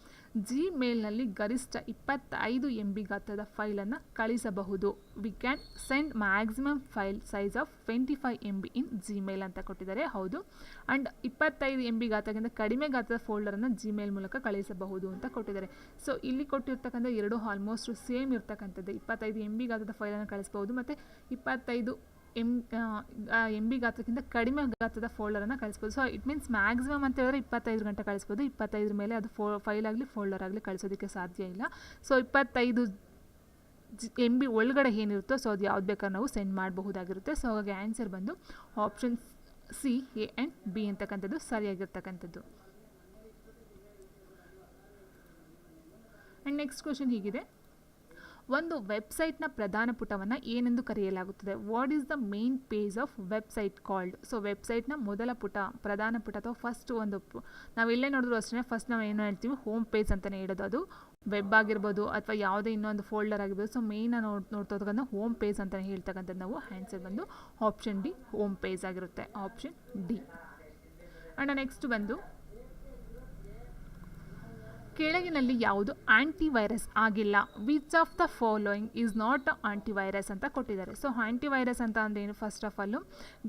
ಜಿಮೇಲ್ನಲ್ಲಿ ಗರಿಷ್ಠ 25 MB ಗಾತ್ರದ ಫೈಲನ್ನು ಕಳಿಸಬಹುದು. We can send maximum file size of 25 MB in Gmail ಅಂತ ಕೊಟ್ಟಿದ್ದಾರೆ. ಹೌದು. ಆ್ಯಂಡ್ 25 MB ಗಾತ್ರಕ್ಕಿಂತ ಕಡಿಮೆ ಗಾತ್ರದ ಫೋಲ್ಡರನ್ನು ಜಿಮೇಲ್ ಮೂಲಕ ಕಳಿಸಬಹುದು ಅಂತ ಕೊಟ್ಟಿದ್ದಾರೆ. ಸೊ ಇಲ್ಲಿ ಕೊಟ್ಟಿರ್ತಕ್ಕಂಥ ಎರಡು ಆಲ್ಮೋಸ್ಟ್ ಸೇಮ್ ಇರ್ತಕ್ಕಂಥದ್ದು. 25 MB ಗಾತ್ರದ ಫೈಲನ್ನು ಕಳಿಸಬಹುದು ಮತ್ತು 25 MB ಗಾತ್ರಕ್ಕಿಂತ ಕಡಿಮೆ ಗಾತ್ರದ ಫೋಲ್ಡರನ್ನು ಕಳಿಸ್ಬೋದು. ಸೊ ಇಟ್ ಮೀನ್ಸ್ ಮ್ಯಾಕ್ಸಿಮಮ್ ಅಂತ ಹೇಳಿದ್ರೆ 25 ಗಂಟೆ ಕಳಿಸ್ಬೋದು. 25 ಮೇಲೆ ಅದು ಫೈಲ್ ಆಗಲಿ ಫೋಲ್ಡರ್ ಆಗಲಿ ಕಳಿಸೋದಕ್ಕೆ ಸಾಧ್ಯ ಇಲ್ಲ. ಸೊ 25 MB ಒಳಗಡೆ ಏನಿರುತ್ತೋ ಸೊ ಅದು ಯಾವ್ದು ಬೇಕಾದ್ರೂ ನಾವು ಸೆಂಡ್ ಮಾಡಬಹುದಾಗಿರುತ್ತೆ. ಸೊ ಹಾಗಾಗಿ ಆನ್ಸರ್ ಬಂದು option C, A and B ಅಂತಕ್ಕಂಥದ್ದು ಸರಿಯಾಗಿರ್ತಕ್ಕಂಥದ್ದು. ಆ್ಯಂಡ್ ನೆಕ್ಸ್ಟ್ ಕ್ವೆಶ್ಚನ್ ಹೀಗಿದೆ, ಒಂದು ವೆಬ್ಸೈಟ್ನ ಪ್ರಧಾನ ಪುಟವನ್ನು ಏನೆಂದು ಕರೆಯಲಾಗುತ್ತದೆ? What is the main page of website called? So ವೆಬ್ಸೈಟ್ನ ಮೊದಲ ಪುಟ, ಪ್ರಧಾನ ಪುಟ ಅಥವಾ ಫಸ್ಟ್ ಒಂದು ನಾವೆಲ್ಲೇ ನೋಡಿದ್ರು ಅಷ್ಟೇ ಫಸ್ಟ್ ನಾವು ಏನು ಹೇಳ್ತೀವಿ, ಹೋಮ್ ಪೇಜ್ ಅಂತಲೇ ಹೇಳೋದು. ಅದು ವೆಬ್ ಆಗಿರ್ಬೋದು ಅಥವಾ ಯಾವುದೇ ಇನ್ನೊಂದು ಫೋಲ್ಡರ್ ಆಗಿರ್ಬೋದು. ಸೊ ಮೇಯ್ನ ನೋಡ್ತಕ್ಕಂಥ ಹೋಮ್ ಪೇಜ್ ಅಂತಲೇ ಹೇಳ್ತಕ್ಕಂಥದ್ದು ನಾವು. ಆನ್ಸರ್ ಬಂದು ಆಪ್ಷನ್ ಡಿ, ಹೋಮ್ ಪೇಜ್ ಆಗಿರುತ್ತೆ, ಆಪ್ಷನ್ ಡಿ. ಆ್ಯಂಡ್ ನೆಕ್ಸ್ಟ್ ಬಂದು ಕೆಳಗಿನಲ್ಲಿ ಯಾವುದು ಆಂಟಿವೈರಸ್ ಆಗಿಲ್ಲ? Which of the following is not antivirus ಅಂತ ಕೊಟ್ಟಿದ್ದಾರೆ. ಸೊ ಆಂಟಿವೈರಸ್ ಅಂತ ಅಂದರೆ ಏನು? ಫಸ್ಟ್ ಆಫ್ ಆಲ್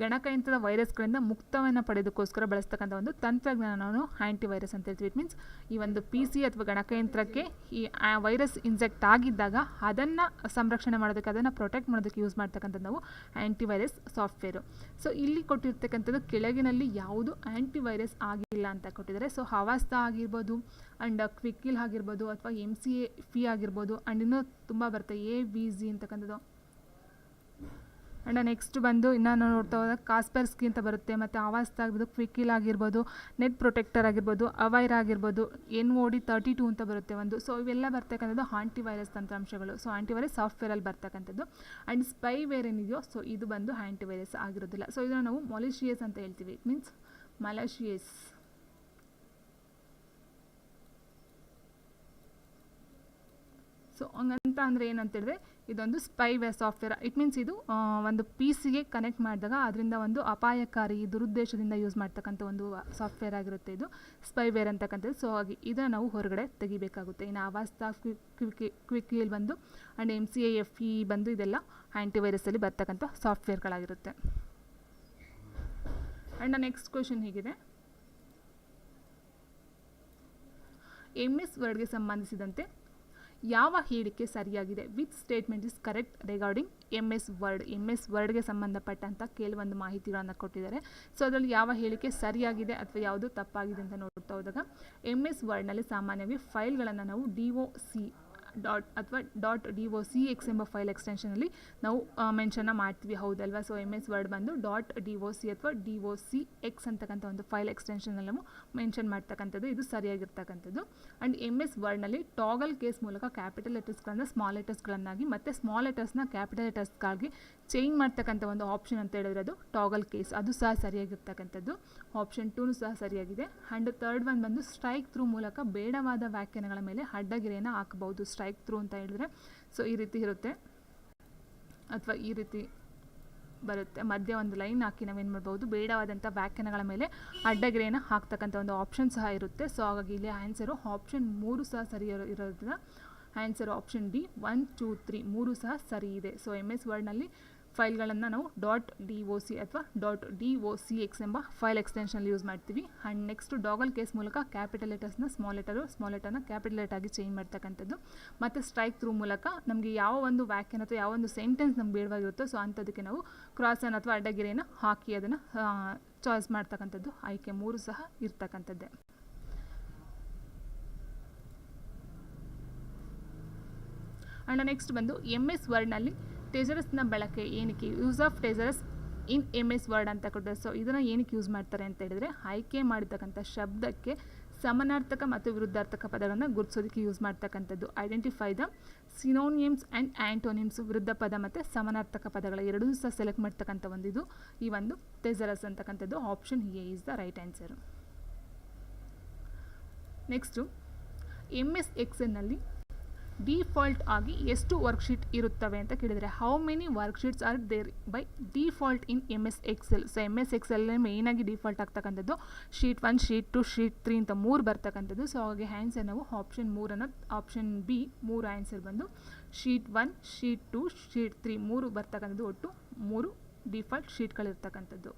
ಗಣಕಯಂತ್ರದ ವೈರಸ್ಗಳಿಂದ ಮುಕ್ತವನ್ನು ಪಡೆಯೋದಕ್ಕೋಸ್ಕರ ಬಳಸ್ತಕ್ಕಂಥ ಒಂದು ತಂತ್ರಜ್ಞಾನವನ್ನು ಆಂಟಿವೈರಸ್ ಅಂತ ಹೇಳ್ತೀವಿ. ಇಟ್ ಮೀನ್ಸ್ ಈ ಒಂದು PC ಅಥವಾ ಗಣಕಯಂತ್ರಕ್ಕೆ ಈ ವೈರಸ್ ಇನ್ಜೆಕ್ಟ್ ಆಗಿದ್ದಾಗ ಅದನ್ನು ಸಂರಕ್ಷಣೆ ಮಾಡೋದಕ್ಕೆ, ಅದನ್ನು ಪ್ರೊಟೆಕ್ಟ್ ಮಾಡೋದಕ್ಕೆ ಯೂಸ್ ಮಾಡ್ತಕ್ಕಂಥದ್ದು ನಾವು ಆಂಟಿವೈರಸ್ ಸಾಫ್ಟ್ವೇರು. ಸೊ ಇಲ್ಲಿ ಕೊಟ್ಟಿರ್ತಕ್ಕಂಥದ್ದು ಕೆಳಗಿನಲ್ಲಿ ಯಾವುದು ಆಂಟಿವೈರಸ್ ಆಗಿಲ್ಲ ಅಂತ ಕೊಟ್ಟಿದ್ದಾರೆ. ಸೊ ಹವಾಸ್ತಾ ಆಗಿರ್ಬೋದು, ಆ್ಯಂಡ್ ಕ್ವಿಕ್ಕಿಲ್ ಆಗಿರ್ಬೋದು, ಅಥವಾ MCAFE ಆಗಿರ್ಬೋದು, ಆ್ಯಂಡ್ ಇನ್ನೂ ತುಂಬ ಬರುತ್ತೆ, AVG ಅಂತಕ್ಕಂಥದ್ದು. ಆ್ಯಂಡ್ ನೆಕ್ಸ್ಟ್ ಬಂದು ಇನ್ನು ನಾವು ನೋಡ್ತಾ ಹೋದಾಗ ಕಾಸ್ಪರ್ಸ್ಕಿ ಅಂತ ಬರುತ್ತೆ, ಮತ್ತು ಆವಾಸ್ತಾ ಆಗಿರ್ಬೋದು, ಕ್ವಿಕ್ಕಿಲ್ ಆಗಿರ್ಬೋದು, ನೆಟ್ ಪ್ರೊಟೆಕ್ಟರ್ ಆಗಿರ್ಬೋದು, ಅವೈರ್ ಆಗಿರ್ಬೋದು, NOD 32 ಅಂತ ಬರುತ್ತೆ ಒಂದು. ಸೊ ಇವೆಲ್ಲ ಬರ್ತಕ್ಕಂಥದ್ದು ಆಂಟಿವೈರಸ್ ತಂತ್ರಾಂಶಗಳು. ಸೊ ಆಂಟಿವೈರಸ್ ಸಾಫ್ಟ್ವೇರಲ್ಲಿ ಬರ್ತಕ್ಕಂಥದ್ದು. ಆ್ಯಂಡ್ ಸ್ಪೈವೇರ್ ಏನಿದೆಯೋ ಸೊ ಇದು ಬಂದು ಆಂಟಿವೈರಸ್ ಆಗಿರೋದಿಲ್ಲ. ಸೊ ಇದನ್ನು ನಾವು ಮಾಲಿಷಿಯಸ್ ಅಂತ ಹೇಳ್ತೀವಿ. It means ಮಲಶಿಯಸ್. ಸೊ ಹಂಗಂದ್ರೆ ಅಂತ ಅಂದರೆ ಏನಂತೇಳಿದ್ರೆ ಇದೊಂದು ಸ್ಪೈವೇರ್ ಸಾಫ್ಟ್ವೇರ್. ಇಟ್ ಮೀನ್ಸ್ ಇದು ಒಂದು PC ಗೆ ಕನೆಕ್ಟ್ ಮಾಡಿದಾಗ ಅದರಿಂದ ಒಂದು ಅಪಾಯಕಾರಿ ದುರುದ್ದೇಶದಿಂದ ಯೂಸ್ ಮಾಡ್ತಕ್ಕಂಥ ಒಂದು ಸಾಫ್ಟ್ವೇರ್ ಆಗಿರುತ್ತೆ ಇದು ಸ್ಪೈವೇರ್ ಅಂತಕ್ಕಂಥದ್ದು. ಸೊ ಹಾಗೆ ಇದನ್ನು ನಾವು ಹೊರಗಡೆ ತೆಗಿಬೇಕಾಗುತ್ತೆ. ಇನ್ನು ಅವಾಸ್ತಾ, ಕ್ವಿಕ್ ಹೀಲ್ ಬಂದು ಆ್ಯಂಡ್ MCAFE ಬಂದು ಇದೆಲ್ಲ ಆ್ಯಂಟಿವೈರಸಲ್ಲಿ ಬರ್ತಕ್ಕಂಥ ಸಾಫ್ಟ್ವೇರ್ಗಳಾಗಿರುತ್ತೆ. ಆ್ಯಂಡ್ ನೆಕ್ಸ್ಟ್ ಕ್ವೆಶನ್ ಹೀಗಿದೆ, MS ವರ್ಡ್ಗೆ ಸಂಬಂಧಿಸಿದಂತೆ ಯಾವ ಹೇಳಿಕೆ ಸರಿಯಾಗಿದೆ? Which statement is correct regarding MS ವರ್ಡ್ಗೆ ಸಂಬಂಧಪಟ್ಟಂಥ ಕೆಲವೊಂದು ಮಾಹಿತಿಗಳನ್ನು ಕೊಟ್ಟಿದ್ದಾರೆ. ಸೊ ಅದರಲ್ಲಿ ಯಾವ ಹೇಳಿಕೆ ಸರಿಯಾಗಿದೆ ಅಥವಾ ಯಾವುದು ತಪ್ಪಾಗಿದೆ ಅಂತ ನೋಡ್ತಾ ಹೋದಾಗ MS ವರ್ಡ್ನಲ್ಲಿ ಸಾಮಾನ್ಯವಾಗಿ ಫೈಲ್ಗಳನ್ನು ನಾವು DOC ಅಥವಾ .docx ಎಂಬ ಫೈಲ್ ಎಕ್ಸ್ಟೆನ್ಷನಲ್ಲಿ ನಾವು ಮೆನ್ಷನ್ನ ಮಾಡ್ತೀವಿ, ಹೌದಲ್ವಾ? ಸೊ MS ವರ್ಡ್ ಬಂದು .doc ಅಥವಾ docx ಅಂತಕ್ಕಂಥ ಒಂದು ಫೈಲ್ ಎಕ್ಸ್ಟೆನ್ಷನಲ್ಲಿ ನಾವು ಮೆನ್ಷನ್ ಮಾಡ್ತಕ್ಕಂಥದ್ದು, ಇದು ಸರಿಯಾಗಿರ್ತಕ್ಕಂಥದ್ದು. ಆ್ಯಂಡ್ MS ವರ್ಡ್ನಲ್ಲಿ ಟಾಗಲ್ ಕೇಸ್ ಮೂಲಕ ಕ್ಯಾಪಿಟಲ್ ಲೆಟರ್ಸ್ಗಳನ್ನು ಸ್ಮಾಲ್ ಲೆಟರ್ಸ್ಗಳನ್ನಾಗಿ ಮತ್ತು ಸ್ಮಾಲ್ ಲೆಟರ್ಸ್ನ ಕ್ಯಾಪಿಟಲ್ ಲೆಟರ್ಸ್ಗಾಗಿ ಚೇಂಜ್ ಮಾಡ್ತಕ್ಕಂಥ ಒಂದು ಆಪ್ಷನ್ ಅಂತ ಹೇಳಿದ್ರೆ ಅದು ಟಾಗಲ್ ಕೇಸ್, ಅದು ಸಹ ಸರಿಯಾಗಿರ್ತಕ್ಕಂಥದ್ದು. ಆಪ್ಷನ್ 2 ಸಹ ಸರಿಯಾಗಿದೆ. ಆ್ಯಂಡ್ ಥರ್ಡ್ ಒನ್ ಬಂದು ಸ್ಟ್ರೈಕ್ ಥ್ರೂ ಮೂಲಕ ಬೇಡವಾದ ವ್ಯಾಖ್ಯಾನಗಳ ಮೇಲೆ ಅಡ್ಡಗೆರೆಯನ್ನು ಹಾಕಬಹುದು. ಸ್ಟ್ರೈಕ್ ಥ್ರೂ ಅಂತ ಹೇಳಿದ್ರೆ ಸೊ ಈ ರೀತಿ ಇರುತ್ತೆ ಅಥವಾ ಈ ರೀತಿ ಬರುತ್ತೆ, ಮಧ್ಯೆ ಒಂದು ಲೈನ್ ಹಾಕಿ ನಾವೇನು ಮಾಡ್ಬೋದು, ಬೇಡವಾದಂಥ ವ್ಯಾಖ್ಯಾನಗಳ ಮೇಲೆ ಅಡ್ಡಗೆರೆಯನ್ನು ಹಾಕ್ತಕ್ಕಂಥ ಒಂದು ಆಪ್ಷನ್ ಸಹ ಇರುತ್ತೆ. ಸೊ ಹಾಗಾಗಿ ಇಲ್ಲಿ ಆನ್ಸರು ಆಪ್ಷನ್ 3 ಸಹ ಸರಿ ಇರೋದ್ರಿಂದ ಆನ್ಸರ್ ಆಪ್ಷನ್ D 1, 2, 3 3 ಸಹ ಸರಿ ಇದೆ. ಸೊ MS ವರ್ಡ್ನಲ್ಲಿ ಫೈಲ್ಗಳನ್ನು ನಾವು .doc ಅಥವಾ .docx ಎಂಬ ಫೈಲ್ ಎಕ್ಸ್ಟೆನ್ಷನಲ್ಲಿ ಯೂಸ್ ಮಾಡ್ತೀವಿ. ಆ್ಯಂಡ್ ನೆಕ್ಸ್ಟ್ ಡಾಗಲ್ ಕೇಸ್ ಮೂಲಕ ಕ್ಯಾಪಿಟಲ್ ಲೆಟರ್ಸ್ನ ಸ್ಮಾಲ್ ಲೆಟರ್ನ ಕ್ಯಾಪಿಟಲ್ ಲೆಟರ್ ಆಗಿ ಚೇಂಜ್ ಮಾಡ್ತಕ್ಕಂಥದ್ದು. ಮತ್ತು ಸ್ಟ್ರೈಕ್ ಥ್ರೂ ಮೂಲಕ ನಮಗೆ ಯಾವ ಒಂದು ವ್ಯಾಖ್ಯಾನ ಅಥವಾ ಯಾವ ಒಂದು ಸೆಂಟೆನ್ಸ್ ನಮ್ಗೆ ಬೇಡವಾಗಿರುತ್ತೋ ಸೊ ಅಂಥದಕ್ಕೆ ನಾವು ಕ್ರಾಸನ್ನು ಅಥವಾ ಅಡ್ಡಗೆರೆಯನ್ನು ಹಾಕಿ ಅದನ್ನು ಚಾಯ್ಸ್ ಮಾಡ್ತಕ್ಕಂಥದ್ದು. ಆಯ್ಕೆ 3 ಸಹ ಇರ್ತಕ್ಕಂಥದ್ದೇ. ಆ್ಯಂಡ್ ನೆಕ್ಸ್ಟ್ ಬಂದು MS ವರ್ಡ್ನಲ್ಲಿ ಟೆಸರಸ್ನ ಬಳಕೆ ಏನಕ್ಕೆ, use of thesaurus in MS Word ಅಂತ ಕೊಟ್ಟಿದ್ದಾರೆ. ಸೊ ಇದನ್ನು ಏನಕ್ಕೆ ಯೂಸ್ ಮಾಡ್ತಾರೆ ಅಂತ ಹೇಳಿದ್ರೆ ಆಯ್ಕೆ ಮಾಡಿರ್ತಕ್ಕಂಥ ಶಬ್ದಕ್ಕೆ ಸಮಾನಾರ್ಥಕ ಮತ್ತು ವಿರುದ್ಧಾರ್ಥಕ ಪದಗಳನ್ನು ಗುರುತಿಸೋದಕ್ಕೆ ಯೂಸ್ ಮಾಡ್ತಕ್ಕಂಥದ್ದು. ಐಡೆಂಟಿಫೈ ದ ಸಿನೋನಿಯಮ್ಸ್ ಆ್ಯಂಡ್ ಆ್ಯಂಟೋನಿಮ್ಸ್, ವಿರುದ್ಧ ಪದ ಮತ್ತು ಸಮಾನಾರ್ಥಕ ಪದಗಳ ಎರಡೂ ಸಹ ಸೆಲೆಕ್ಟ್ ಮಾಡ್ತಕ್ಕಂಥ ಒಂದು ಇದು ಈ ಒಂದು ಟೆಸರಸ್ ಅಂತಕ್ಕಂಥದ್ದು. Option A is the right answer. Next MS ಎಕ್ಸೆಲ್ನಲ್ಲಿ ಡಿಫಾಲ್ಟ್ ಆಗಿ ಎಷ್ಟು ವರ್ಕ್ಶೀಟ್ ಇರುತ್ತವೆ ಅಂತ ಕೇಳಿದರೆ how many worksheets are there by default in MS Excel. So MS ಎಕ್ಸೆಲ್ನೇ ಮೇಯ್ನಾಗಿ ಡಿಫಾಲ್ಟ್ ಆಗ್ತಕ್ಕಂಥದ್ದು ಶೀಟ್ 1, ಶೀಟ್ 2, ಶೀಟ್ 3 ಅಂತ 3 ಬರ್ತಕ್ಕಂಥದ್ದು. ಸೊ ಹಾಗೆ ಆನ್ಸರ್ ನಾವು ಆಪ್ಷನ್ 3 ಆಪ್ಷನ್ B 3 ಆನ್ಸರ್ ಬಂದು ಶೀಟ್ 1, ಶೀಟ್ 2, ಶೀಟ್ 3 3 ಬರ್ತಕ್ಕಂಥದ್ದು. ಒಟ್ಟು 3 ಡಿಫಾಲ್ಟ್ ಶೀಟ್ಗಳಿರ್ತಕ್ಕಂಥದ್ದು.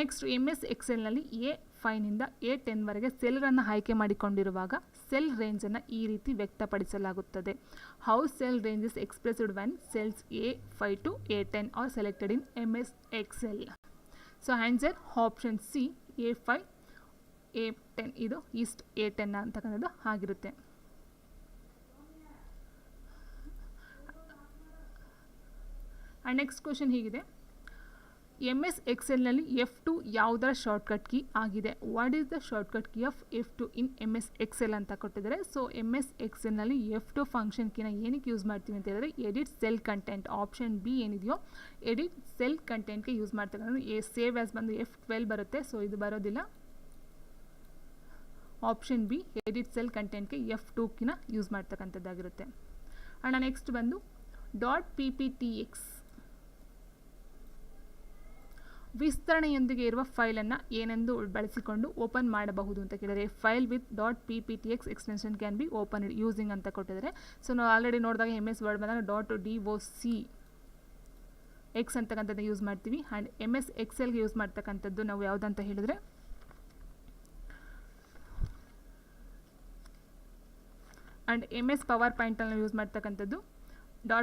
ನೆಕ್ಸ್ಟ್ MS ಎಕ್ಸೆಲ್ನಲ್ಲಿ A5ನಿಂದ A10 ವರೆಗೆ ಸೆಲ್ಗಳನ್ನು ಆಯ್ಕೆ ಮಾಡಿಕೊಂಡಿರುವಾಗ ಸೆಲ್ ರೇಂಜನ್ನು ಈ ರೀತಿ ವ್ಯಕ್ತಪಡಿಸಲಾಗುತ್ತದೆ. How cell range is expressed when cells A5 to A10 are selected in MS Excel. So answer option C A5 A10 ಇದು ಈಸ್ಟ್ A10 ಅಂತಕ್ಕಂಥದ್ದು ಆಗಿರುತ್ತೆ. ಆ್ಯಂಡ್ ನೆಕ್ಸ್ಟ್ ಕ್ವೆಶನ್ ಹೀಗಿದೆ, MS ಎಕ್ಸೆಲ್ನಲ್ಲಿ F2 ಯಾವುದರ ಶಾರ್ಟ್ಕಟ್ ಕೀ ಆಗಿದೆ? What is the shortcut key of F2 in MS Excel ಅಂತ ಕೊಟ್ಟಿದ್ದಾರೆ. ಸೊ MS ಎಕ್ಸೆಲ್ನಲ್ಲಿ F2 ಫಂಕ್ಷನ್ ಕೀನ ಏನಕ್ಕೆ ಯೂಸ್ ಮಾಡ್ತೀವಿ ಅಂತ ಹೇಳಿದ್ರೆ edit cell content, option B ಏನಿದೆಯೋ ಎಡಿಟ್ ಸೆಲ್ ಕಂಟೆಂಟ್ಗೆ ಯೂಸ್ ಮಾಡ್ತಕ್ಕಂಥ. ಸೇವ್ ಆಸ್ ಬಂದು F12 ಬರುತ್ತೆ, ಸೊ ಇದು ಬರೋದಿಲ್ಲ. ಆಪ್ಷನ್ B ಎಡಿಟ್ ಸೆಲ್ ಕಂಟೆಂಟ್ಗೆ F2 ಕೀನ ಯೂಸ್ ಮಾಡ್ತಕ್ಕಂಥದ್ದಾಗಿರುತ್ತೆ. ಆ್ಯಂಡ್ ನೆಕ್ಸ್ಟ್ ಬಂದು .pptx ವಿಸ್ತರಣೆಯೊಂದಿಗೆ ಇರುವ ಫೈಲನ್ನು ಏನೆಂದು ಬಳಸಿಕೊಂಡು ಓಪನ್ ಮಾಡಬಹುದು ಅಂತ ಕೇಳಿದರೆ file with .pptx extension can be open using ಅಂತ ಕೊಟ್ಟಿದ್ದಾರೆ. ಸೊ ನಾವು ಆಲ್ರೆಡಿ ನೋಡಿದಾಗ MS ವರ್ಡ್ ಬಂದಾಗ .docx ಅಂತಕ್ಕಂಥದ್ದು ಯೂಸ್ ಮಾಡ್ತೀವಿ. ಆ್ಯಂಡ್ MS ಎಕ್ಸೆಲ್ಗೆ ಯೂಸ್ ಮಾಡ್ತಕ್ಕಂಥದ್ದು ನಾವು ಯಾವುದಂತ ಹೇಳಿದ್ರೆ ಆ್ಯಂಡ್ MS ಪವರ್ ಪಾಯಿಂಟಲ್ಲಿ ಯೂಸ್ ಮಾಡ್ತಕ್ಕಂಥದ್ದು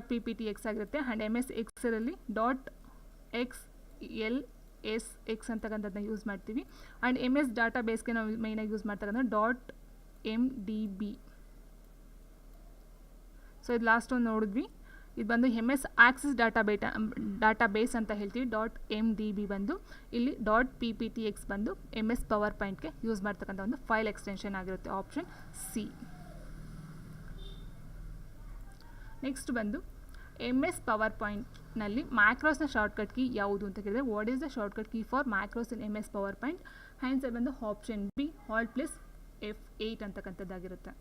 .pptx ಆಗಿರುತ್ತೆ. ಆ್ಯಂಡ್ MS ಎಕ್ಸೆಲಲ್ಲಿ .xlsx ಅಂತಕ್ಕಂಥದ್ದನ್ನ ಯೂಸ್ ಮಾಡ್ತೀವಿ. ಆ್ಯಂಡ್ MS ಡಾಟಾ ಬೇಸ್ಗೆ ನಾವು ಮೇಯ್ನಾಗಿ ಯೂಸ್ ಮಾಡ್ತಕ್ಕಂಥ .mdb. ಸೊ ಇದು ಲಾಸ್ಟ್ ಒಂದು ನೋಡಿದ್ವಿ, ಇದು ಬಂದು MS ಆಕ್ಸಿಸ್ ಡಾಟಾ ಬೇಸ್ ಅಂತ ಹೇಳ್ತೀವಿ. .mdb ಬಂದು ಇಲ್ಲಿ .pptx ಬಂದು MS ಪವರ್ ಪಾಯಿಂಟ್ಗೆ ಯೂಸ್ ಮಾಡ್ತಕ್ಕಂಥ ಒಂದು ಫೈಲ್ ಎಕ್ಸ್ಟೆನ್ಷನ್ ಆಗಿರುತ್ತೆ. Option C. ನೆಕ್ಸ್ಟ್ ಬಂದು MS ಪವರ್ ಪಾಯಿಂಟ್ನಲ್ಲಿ ಮ್ಯಾಕ್ರೋಸ್ನ ಶಾರ್ಟ್ಕಟ್ ಕೀ ಯಾವುದು ಅಂತ ಕೇಳಿದರೆ what is the shortcut key for macros in MS PowerPoint? Answer ಬಂದು ಆಪ್ಷನ್ B Alt+A F8 ಅಂತಕ್ಕಂಥದ್ದಾಗಿರುತ್ತೆ.